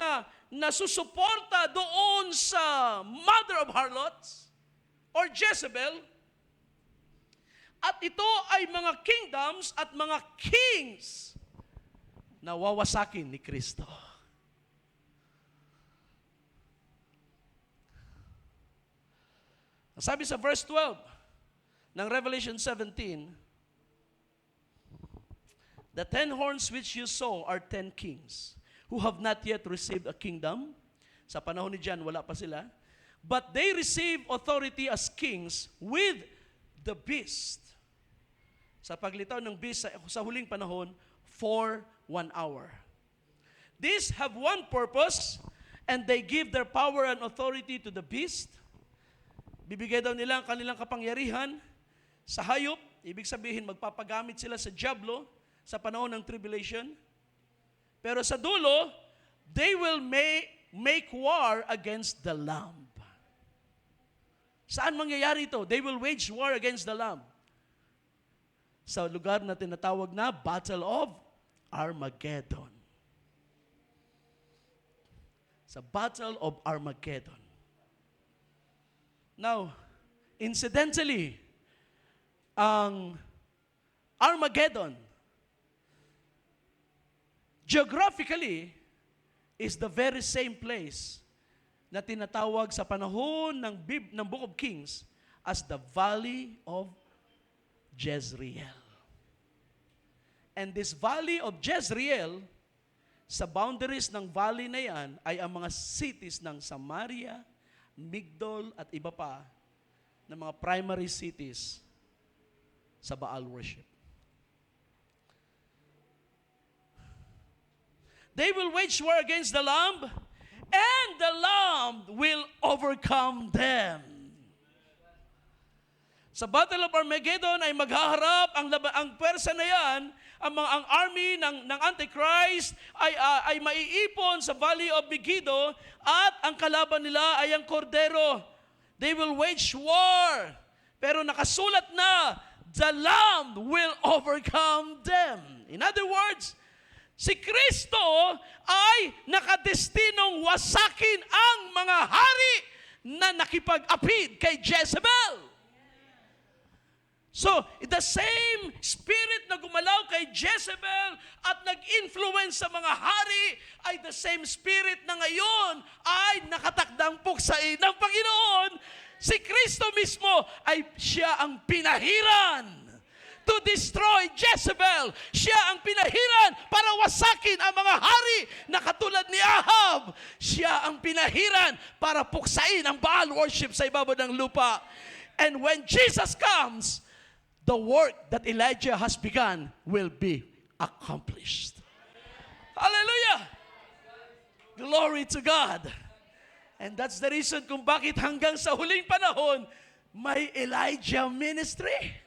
[SPEAKER 2] na susuporta doon sa mother of harlots or Jezebel. At ito ay mga kingdoms at mga kings na wawasakin ni Kristo. Sabi sa verse 12 ng Revelation 17, the 10 horns which you saw are 10 kings who have not yet received a kingdom. Sa panahon ni John, wala pa sila. But they receive authority as kings with the beast. Sa paglitaw ng beast sa huling panahon, for 1 hour. These have one purpose, and they give their power and authority to the beast. Bibigay daw nila ang kanilang kapangyarihan sa hayop. Ibig sabihin, magpapagamit sila sa diablo sa panahon ng tribulation. Pero sa dulo, they will make war against the Lamb. Saan mangyayari ito? They will wage war against the Lamb. Sa lugar na tinatawag na Battle of Armageddon. Sa Battle of Armageddon. Now, incidentally, ang Armageddon, geographically, is the very same place na tinatawag sa panahon ng Book of Kings as the Valley of Jezreel. And this Valley of Jezreel, sa boundaries ng valley na yan, ay ang mga cities ng Samaria, Migdol, at iba pa na mga primary cities sa Baal worship. They will wage war against the Lamb, and the Lamb will overcome them. Sa Battle of Armageddon ay maghaharap ang pwersa na yan, ang army ng Antichrist ay maiipon sa Valley of Megiddo, at ang kalaban nila ay ang kordero. They will wage war. Pero nakasulat na, the Lamb will overcome them. In other words, si Kristo ay nakadestinong wasakin ang mga hari na nakipag-apid kay Jezebel. So, the same spirit na gumalaw kay Jezebel at nag-influence sa mga hari ay the same spirit na ngayon ay nakatakdang puksain ng Panginoon. Si Kristo mismo ay siya ang pinahiran to destroy Jezebel. Siya ang pinahiran para wasakin ang mga hari na katulad ni Ahab. Siya ang pinahiran para puksain ang Baal worship sa ibabaw ng lupa. And when Jesus comes, the work that Elijah has begun will be accomplished. Hallelujah! Glory to God! And that's the reason kung bakit hanggang sa huling panahon, may Elijah ministry.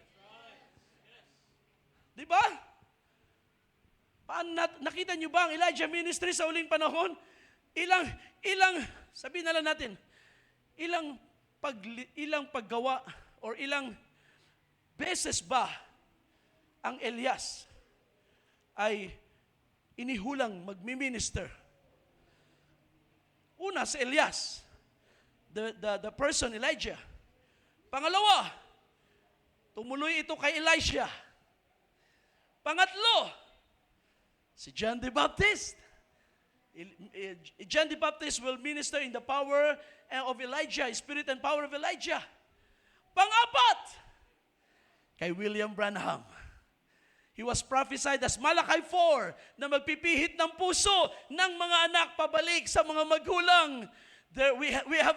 [SPEAKER 2] Di ba? Nakita nyo ba ang Elijah ministry sa huling panahon? Sabihin na lang natin, ilang paggawa or ilang beses ba ang Elias ay inihulang magmi-minister? Una, si Elias, the person Elijah. Pangalawa, tumuloy ito kay Elisha. Pangatlo, Si John the Baptist. John the Baptist will minister in the power of Elijah, spirit and power of Elijah. Pang-apat, kay William Branham. He was prophesied as Malachi 4 na magpipihit ng puso ng mga anak pabalik sa mga magulang. There we have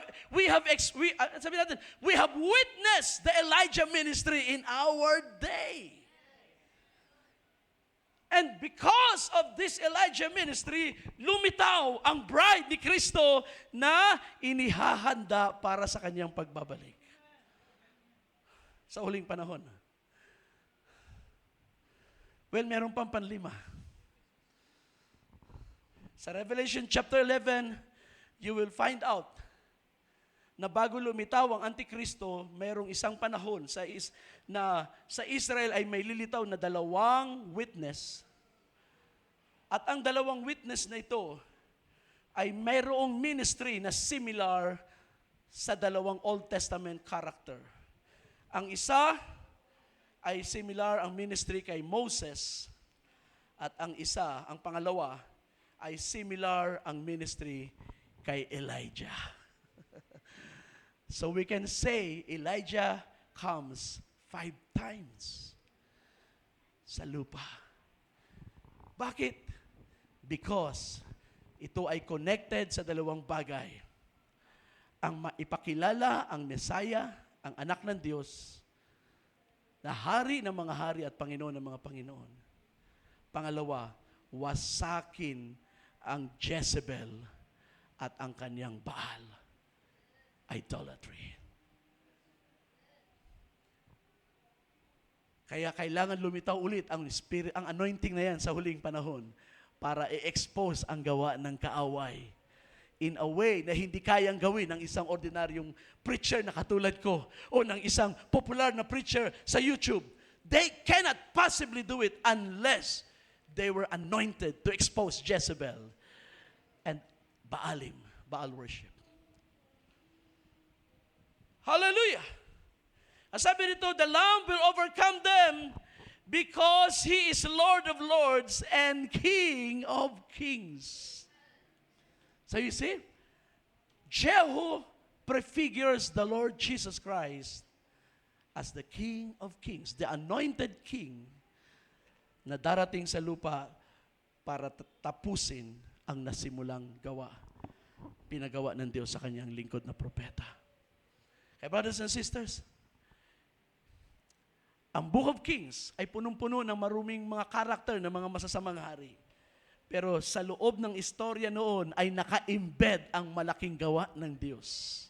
[SPEAKER 2] witnessed the Elijah ministry in our day. And because of this Elijah ministry, lumitaw ang bride ni Kristo na inihahanda para sa kanyang pagbabalik. Sa huling panahon. Well, meron pang panlima. Sa Revelation chapter 11, you will find out na bago lumitaw ang Antikristo, mayroong isang panahon na sa Israel ay may lilitaw na 2 witness. At ang 2 witness na ito ay mayroong ministry na similar sa 2 Old Testament character. Ang isa ay similar ang ministry kay Moses at ang isa, ang pangalawa, ay similar ang ministry kay Elijah. So we can say Elijah comes 5 times sa lupa. Bakit? Because ito ay connected sa 2 bagay. Ang maipakilala ang Messiah, ang anak ng Diyos, na hari ng mga hari at Panginoon ng mga Panginoon. Pangalawa, wasakin ang Jezebel at ang kanyang Baal. Idolatry. Kaya kailangan lumitaw ulit ang spirit, ang anointing na yan sa huling panahon para i-expose ang gawa ng kaaway in a way na hindi kayang gawin ng isang ordinaryong preacher na katulad ko o ng isang popular na preacher sa YouTube. They cannot possibly do it unless they were anointed to expose Jezebel and Baal worship. Hallelujah! Ang sabi nito, the Lamb will overcome them because He is Lord of Lords and King of Kings. So you see, Jehu prefigures the Lord Jesus Christ as the King of Kings, the anointed King na darating sa lupa para tapusin ang nasimulang gawa, pinagawa ng Diyos sa kanyang lingkod na propeta. Kaya brothers and sisters, ang Book of Kings ay punong-puno ng maruming mga karakter ng mga masasamang hari. Pero sa loob ng istorya noon ay naka-embed ang malaking gawa ng Diyos.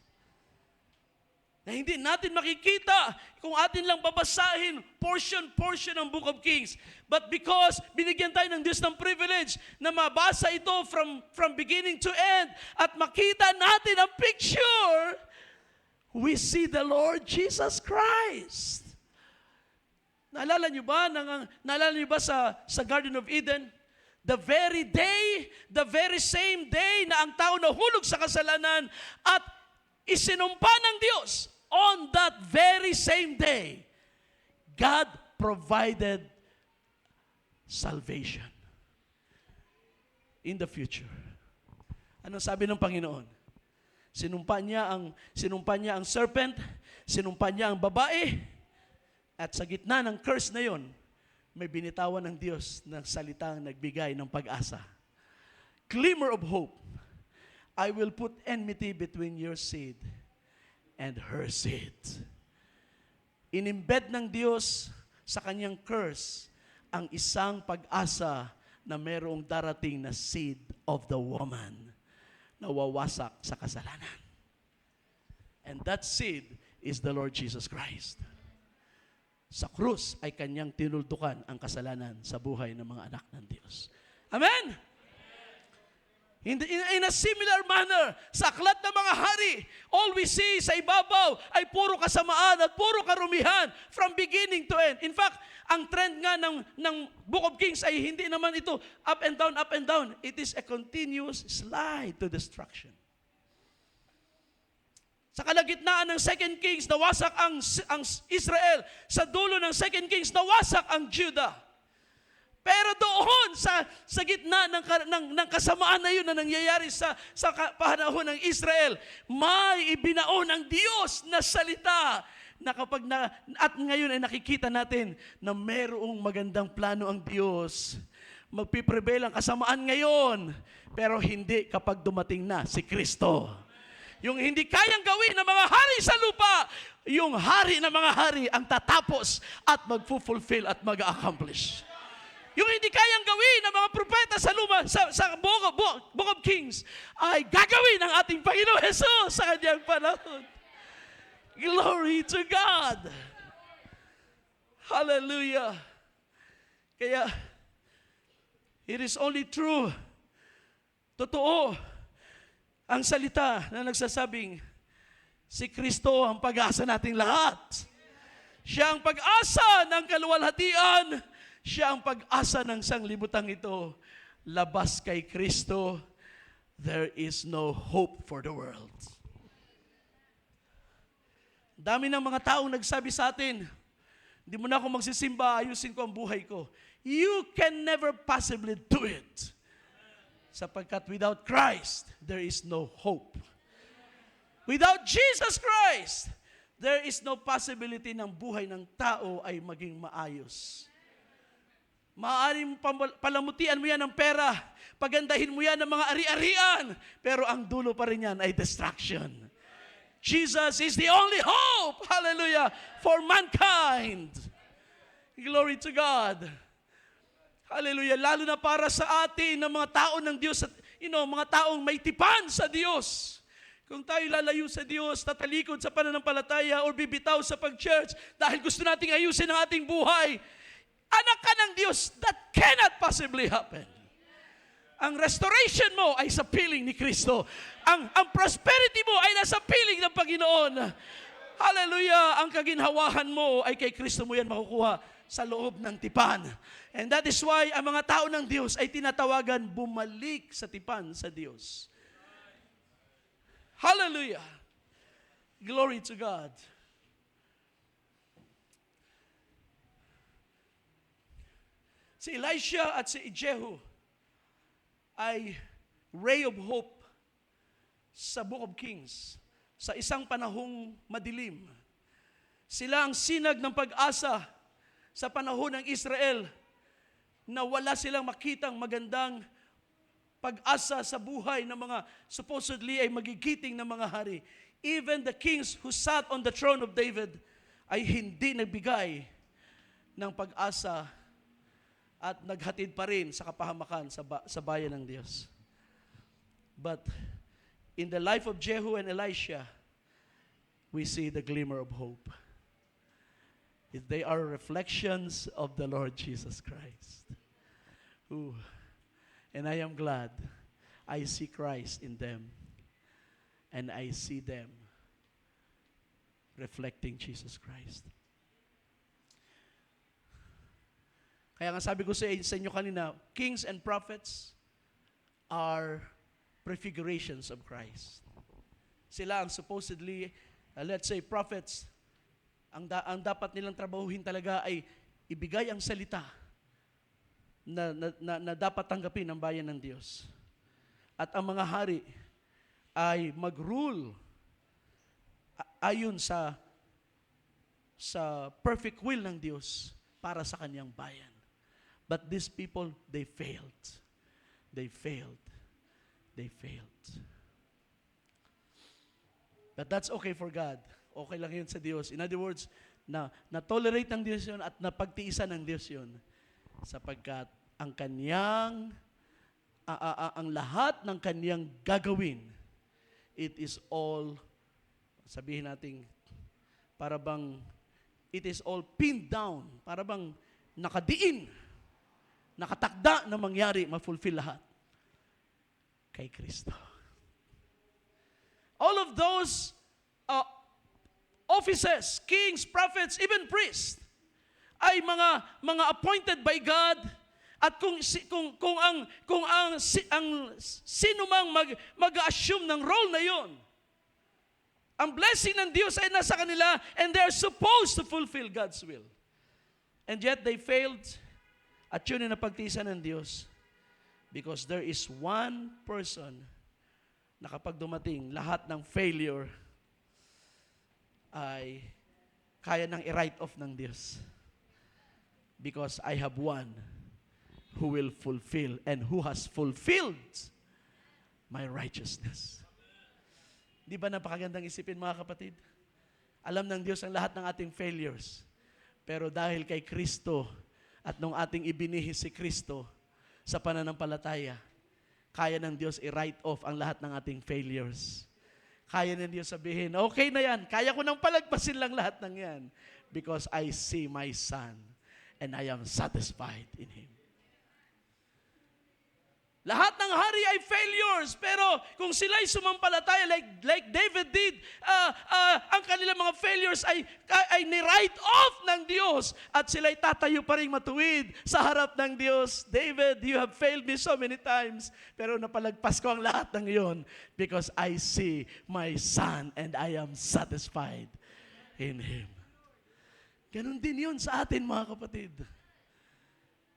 [SPEAKER 2] Na hindi natin makikita kung atin lang babasahin portion ng Book of Kings. But because binigyan tayo ng Diyos ng privilege na mabasa ito from beginning to end at makita natin ang picture, we see the Lord Jesus Christ. Naalala niyo ba sa Garden of Eden? The very same day na ang tao nahulog sa kasalanan at isinumpa ng Diyos, on that very same day, God provided salvation in the future. Anong sabi ng Panginoon? Sinumpa niya ang serpent, sinumpa niya ang babae, at sa gitna ng curse na yon, may binitawan ng Diyos ng salitang nagbigay ng pag-asa. Glimmer of hope. I will put enmity between your seed and her seed. Inimbed ng Diyos sa kanyang curse ang isang pag-asa na mayroong darating na seed of the woman na wawasak sa kasalanan. And that seed is the Lord Jesus Christ. Sa krus ay kanyang tinuldukan ang kasalanan sa buhay ng mga anak ng Diyos. Amen? In a similar manner, sa aklat ng mga hari, all we see sa ibabaw ay puro kasamaan at puro karumihan from beginning to end. In fact, ang trend nga ng Book of Kings ay hindi naman ito up and down, up and down. It is a continuous slide to destruction. Sa kalagitnaan ng 2 Kings, nawasak ang Israel. Sa dulo ng 2 Kings, nawasak ang Judah. Pero doon sa gitna ng kasamaan na yun na nangyayari sa panahon ng Israel, may ibinaon ang Diyos na salita na at ngayon ay nakikita natin na merong magandang plano ang Diyos. Magpiprevail ang kasamaan ngayon, pero hindi kapag dumating na si Kristo. Yung hindi kayang gawin ng mga hari sa lupa, yung hari ng mga hari ang tatapos at magfulfill at mag-accomplish. Yung hindi kayang gawin ng mga propeta sa Book of Kings ay gagawin ng ating Panginoon Jesus sa kanyang panahon. Glory to God! Hallelujah! Kaya, it is only true, totoo, ang salita na nagsasabing, si Kristo ang pag-asa nating lahat. Siya ang pag-asa ng kaluwalhatian. Siya ang pag-asa ng sanglibutang ito. Labas kay Kristo, there is no hope for the world. Dami ng mga taong nagsabi sa atin, hindi mo na ako magsisimba, ayusin ko ang buhay ko. You can never possibly do it. Sapagkat without Christ, there is no hope. Without Jesus Christ, there is no possibility ng buhay ng tao ay maging maayos. Maaaring palamutian mo yan ng pera, pagandahin mo yan ng mga ari-arian, pero ang dulo pa rin yan ay distraction. Jesus is the only hope, hallelujah, for mankind. Glory to God. Hallelujah, lalo na para sa atin ng mga tao ng Diyos, mga taong may tipan sa Diyos. Kung tayo lalayo sa Diyos, tatalikod sa pananampalataya o bibitaw sa pag-church dahil gusto nating ayusin ang ating buhay, anak ka ng Diyos, that cannot possibly happen. Ang restoration mo ay sa piling ni Kristo. Ang prosperity mo ay nasa piling ng Panginoon. Hallelujah! Ang kaginhawahan mo ay kay Kristo mo yan makukuha sa loob ng tipan. And that is why ang mga tao ng Diyos ay tinatawagan bumalik sa tipan sa Diyos. Hallelujah! Glory to God. Si Elisha at si Jehu ay ray of hope sa Book of Kings sa isang panahong madilim. Sila ang sinag ng pag-asa sa panahon ng Israel na wala silang makitang magandang pag-asa sa buhay ng mga supposedly ay magigiting na mga hari. Even the kings who sat on the throne of David ay hindi nagbigay ng pag-asa at naghatid pa rin sa kapahamakan sa bayan ng Diyos. But in the life of Jehu and Elisha, we see the glimmer of hope. They are reflections of the Lord Jesus Christ. Ooh. And I am glad I see Christ in them. And I see them reflecting Jesus Christ. Kaya nga sabi ko sa inyo kanina, kings and prophets are prefigurations of Christ. Sila ang supposedly, let's say prophets, ang dapat nilang trabahuhin talaga ay ibigay ang salita na dapat tanggapin ng bayan ng Diyos. At ang mga hari ay mag-rule ayon sa perfect will ng Diyos para sa kanyang bayan. But these people, they failed. They failed. They failed. But that's okay for God. Okay lang yun sa Diyos. In other words, na-tolerate ng Diyos yun at napagtiisan ng Diyos yun. Sapagkat ang kanyang, ang lahat ng kanyang gagawin, it is all, sabihin natin, para bang, it is all pinned down, para bang nakadiin, nakatakda na mangyari, ma-fulfill lahat kay Kristo. All of those offices, kings, prophets, even priests, ay mga appointed by God. At kung sino mang mag-assume ng role na yon, ang blessing ng Diyos ay nasa kanila and they are supposed to fulfill God's will. And yet they failed. At yun ang napagtiisan ng Diyos. Because there is one person na kapag dumating, lahat ng failure ay kaya nang i-write off ng Diyos. Because I have one who will fulfill and who has fulfilled my righteousness. Di ba napakagandang isipin, mga kapatid? Alam ng Diyos ang lahat ng ating failures. Pero dahil kay Kristo at nung ating ibinihis si Kristo sa pananampalataya, kaya ng Diyos i-write off ang lahat ng ating failures. Kaya ng Diyos sabihin, okay na yan, kaya ko nang palagpasin lang lahat ng yan because I see my Son and I am satisfied in Him. Lahat ng hari ay failures, pero kung sila'y sumampalataya like David did, ang kanilang mga failures ay ni-write off ng Diyos at sila'y tatayo pa rin matuwid sa harap ng Diyos. David, you have failed me so many times, pero napalagpas ko ang lahat ng iyon because I see my Son and I am satisfied in Him. Ganon din yun sa atin, mga kapatid.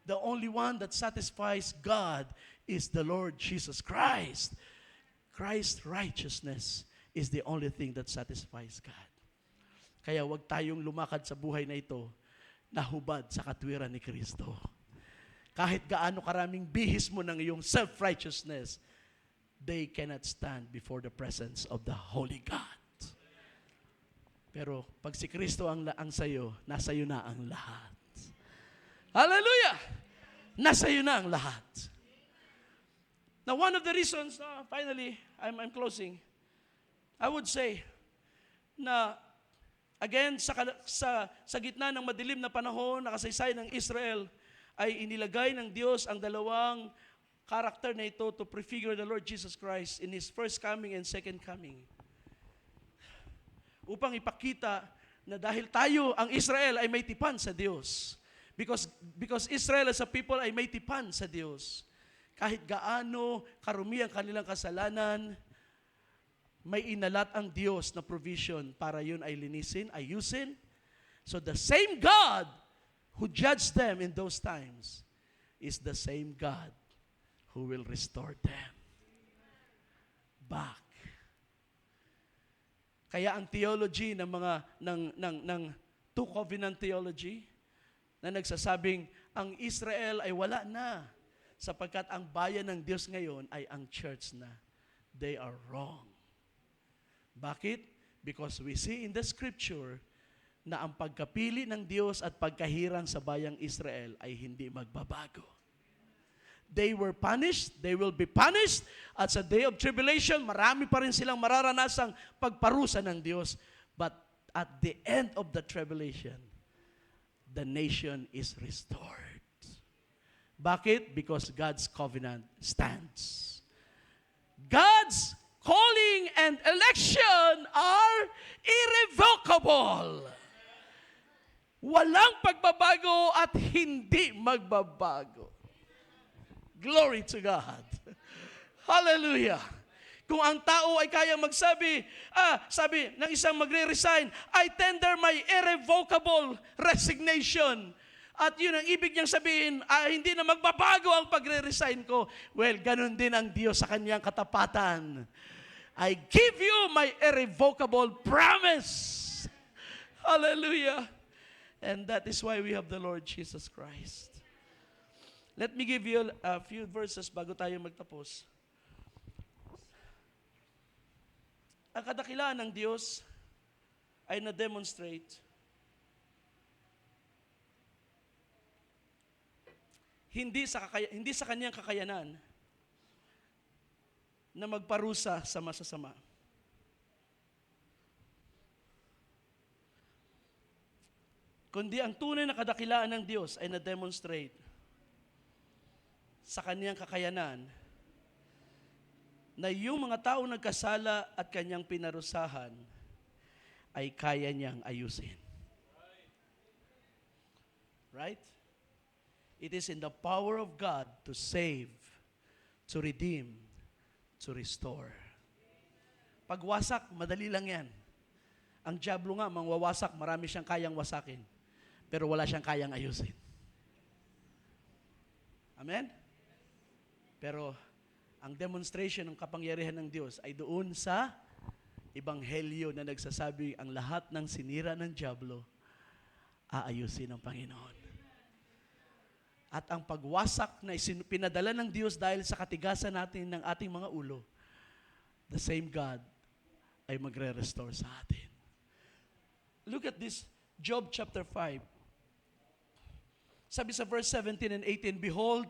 [SPEAKER 2] The only one that satisfies God is the Lord Jesus Christ. Christ's righteousness is the only thing that satisfies God. Kaya wag tayong lumakad sa buhay na ito na hubad sa katwiran ni Kristo. Kahit gaano karaming bihis mo ng iyong self-righteousness, they cannot stand before the presence of the Holy God. Pero pag si Kristo ang sayo, nasa iyo na ang lahat. Hallelujah! Nasa iyo na ang lahat. Now, one of the reasons, finally, I'm closing, I would say na, again, sa gitna ng madilim na panahon na kasaysayan ng Israel, ay inilagay ng Diyos ang dalawang karakter na ito to prefigure the Lord Jesus Christ in His first coming and second coming. Upang ipakita na dahil tayo, ang Israel, ay may tipan sa Diyos. Because Israel as a people ay may tipan sa Diyos. Kahit gaano karumi ang kanilang kasalanan, may inalat ang Diyos na provision para yun ay linisin, ayusin. So the same God who judged them in those times is the same God who will restore them back. Kaya ang theology ng mga ng two covenant theology na nagsasabing ang Israel ay wala na sapagkat ang bayan ng Diyos ngayon ay ang church na. They are wrong. Bakit? Because we see in the scripture na ang pagkapili ng Diyos at pagkahirang sa bayang Israel ay hindi magbabago. They were punished, they will be punished, at sa day of tribulation, marami pa rin silang mararanasang pagparusa ng Diyos. But at the end of the tribulation, the nation is restored. Bakit? Because God's covenant stands. God's calling and election are irrevocable. Walang pagbabago at hindi magbabago. Glory to God. Hallelujah. Kung ang tao ay kaya magsabi, sabi ng isang magre-resign, I tender my irrevocable resignation. At yun ang ibig niyang sabihin, hindi na magbabago ang pagre-resign ko. Well, ganun din ang Diyos sa kanyang katapatan. I give you my irrevocable promise. Hallelujah. And that is why we have the Lord Jesus Christ. Let me give you a few verses bago tayo magtapos. Ang kadakilaan ng Diyos ay na-demonstrate hindi sa kanyang kakayanan na magparusa sa masasama. Kundi ang tunay na kadakilaan ng Diyos ay na-demonstrate sa kanyang kakayanan na yung mga taong nagkasala at kanyang pinarusahan ay kaya niyang ayusin. Right? It is in the power of God to save, to redeem, to restore. Pagwasak, madali lang yan. Ang dyablo nga, mangwawasak, marami siyang kayang wasakin. Pero wala siyang kayang ayusin. Amen? Pero ang demonstration ng kapangyarihan ng Diyos ay doon sa Ebanghelyo na nagsasabi ang lahat ng sinira ng dyablo, aayusin ng Panginoon. At ang pagwasak na pinadala ng Diyos dahil sa katigasan natin ng ating mga ulo, the same God ay magre-restore sa atin. Look at this, Job chapter 5. Sabi sa verse 17 and 18, Behold,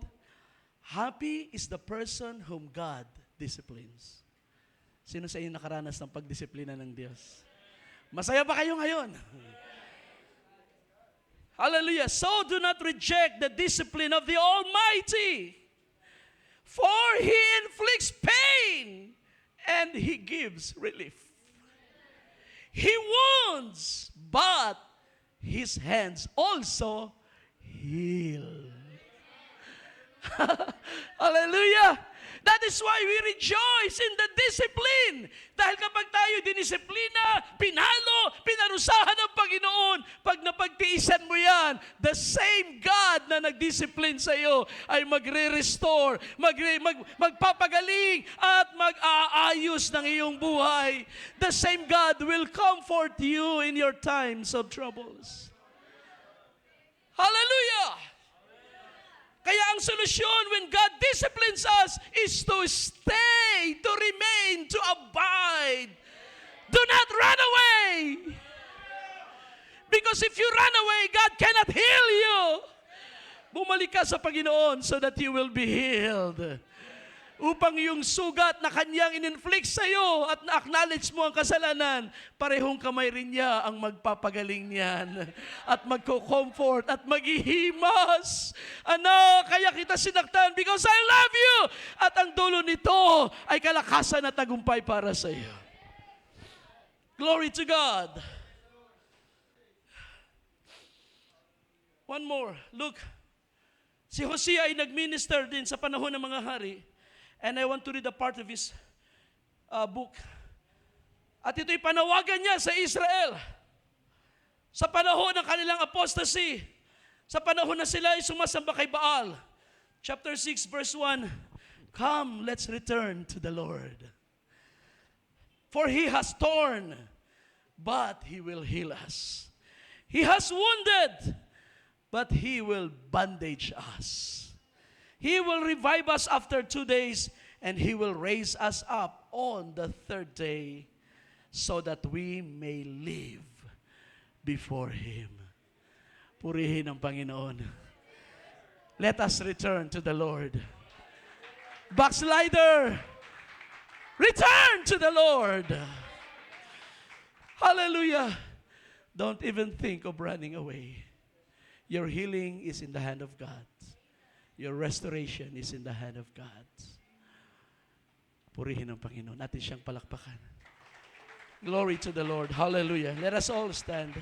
[SPEAKER 2] happy is the person whom God disciplines. Sino sa inyo nakaranas ng pagdisiplina ng Diyos? Masaya ba kayo ngayon? Hallelujah. So do not reject the discipline of the Almighty, for He inflicts pain and He gives relief. He wounds, but His hands also heal. Hallelujah. That is why we rejoice in the discipline. Dahil kapag tayo dinisiplina, pinalo, pinarusahan ng Panginoon, pag napagtiisan mo yan, the same God na nagdiscipline sa iyo ay magre-restore, magpapagaling at mag-aayos ng iyong buhay. The same God will comfort you in your times of troubles. Hallelujah! Kaya ang solusyon when God disciplines us is to stay, to remain, to abide. Do not run away. Because if you run away, God cannot heal you. Bumalik ka sa Panginoon so that you will be healed. Upang yung sugat na kanyang in-inflict sa iyo at na-acknowledge mo ang kasalanan, parehong kamay rin niya ang magpapagaling niyan at magko-comfort at maghihimas. Anak, kaya kita sinaktan because I love you. At ang dulo nito ay kalakasan at tagumpay para sa iyo. Glory to God. One more. Look, si Hosea ay nag-minister din sa panahon ng mga hari. And I want to read a part of his book. At ito'y panawagan niya sa Israel. Sa panahon ng kanilang apostasy. Sa panahon na sila ay sumasamba kay Baal. Chapter 6, verse 1. Come, let's return to the Lord. For He has torn, but He will heal us. He has wounded, but He will bandage us. He will revive us after 2 days, and He will raise us up on the 3rd day, so that we may live before Him. Purihin ang Panginoon. Let us return to the Lord. Backslider, return to the Lord. Hallelujah. Don't even think of running away. Your healing is in the hand of God. Your restoration is in the hand of God. Purihin ang Panginoon. Natin siyang palakpakan. Glory to the Lord. Hallelujah. Let us all stand.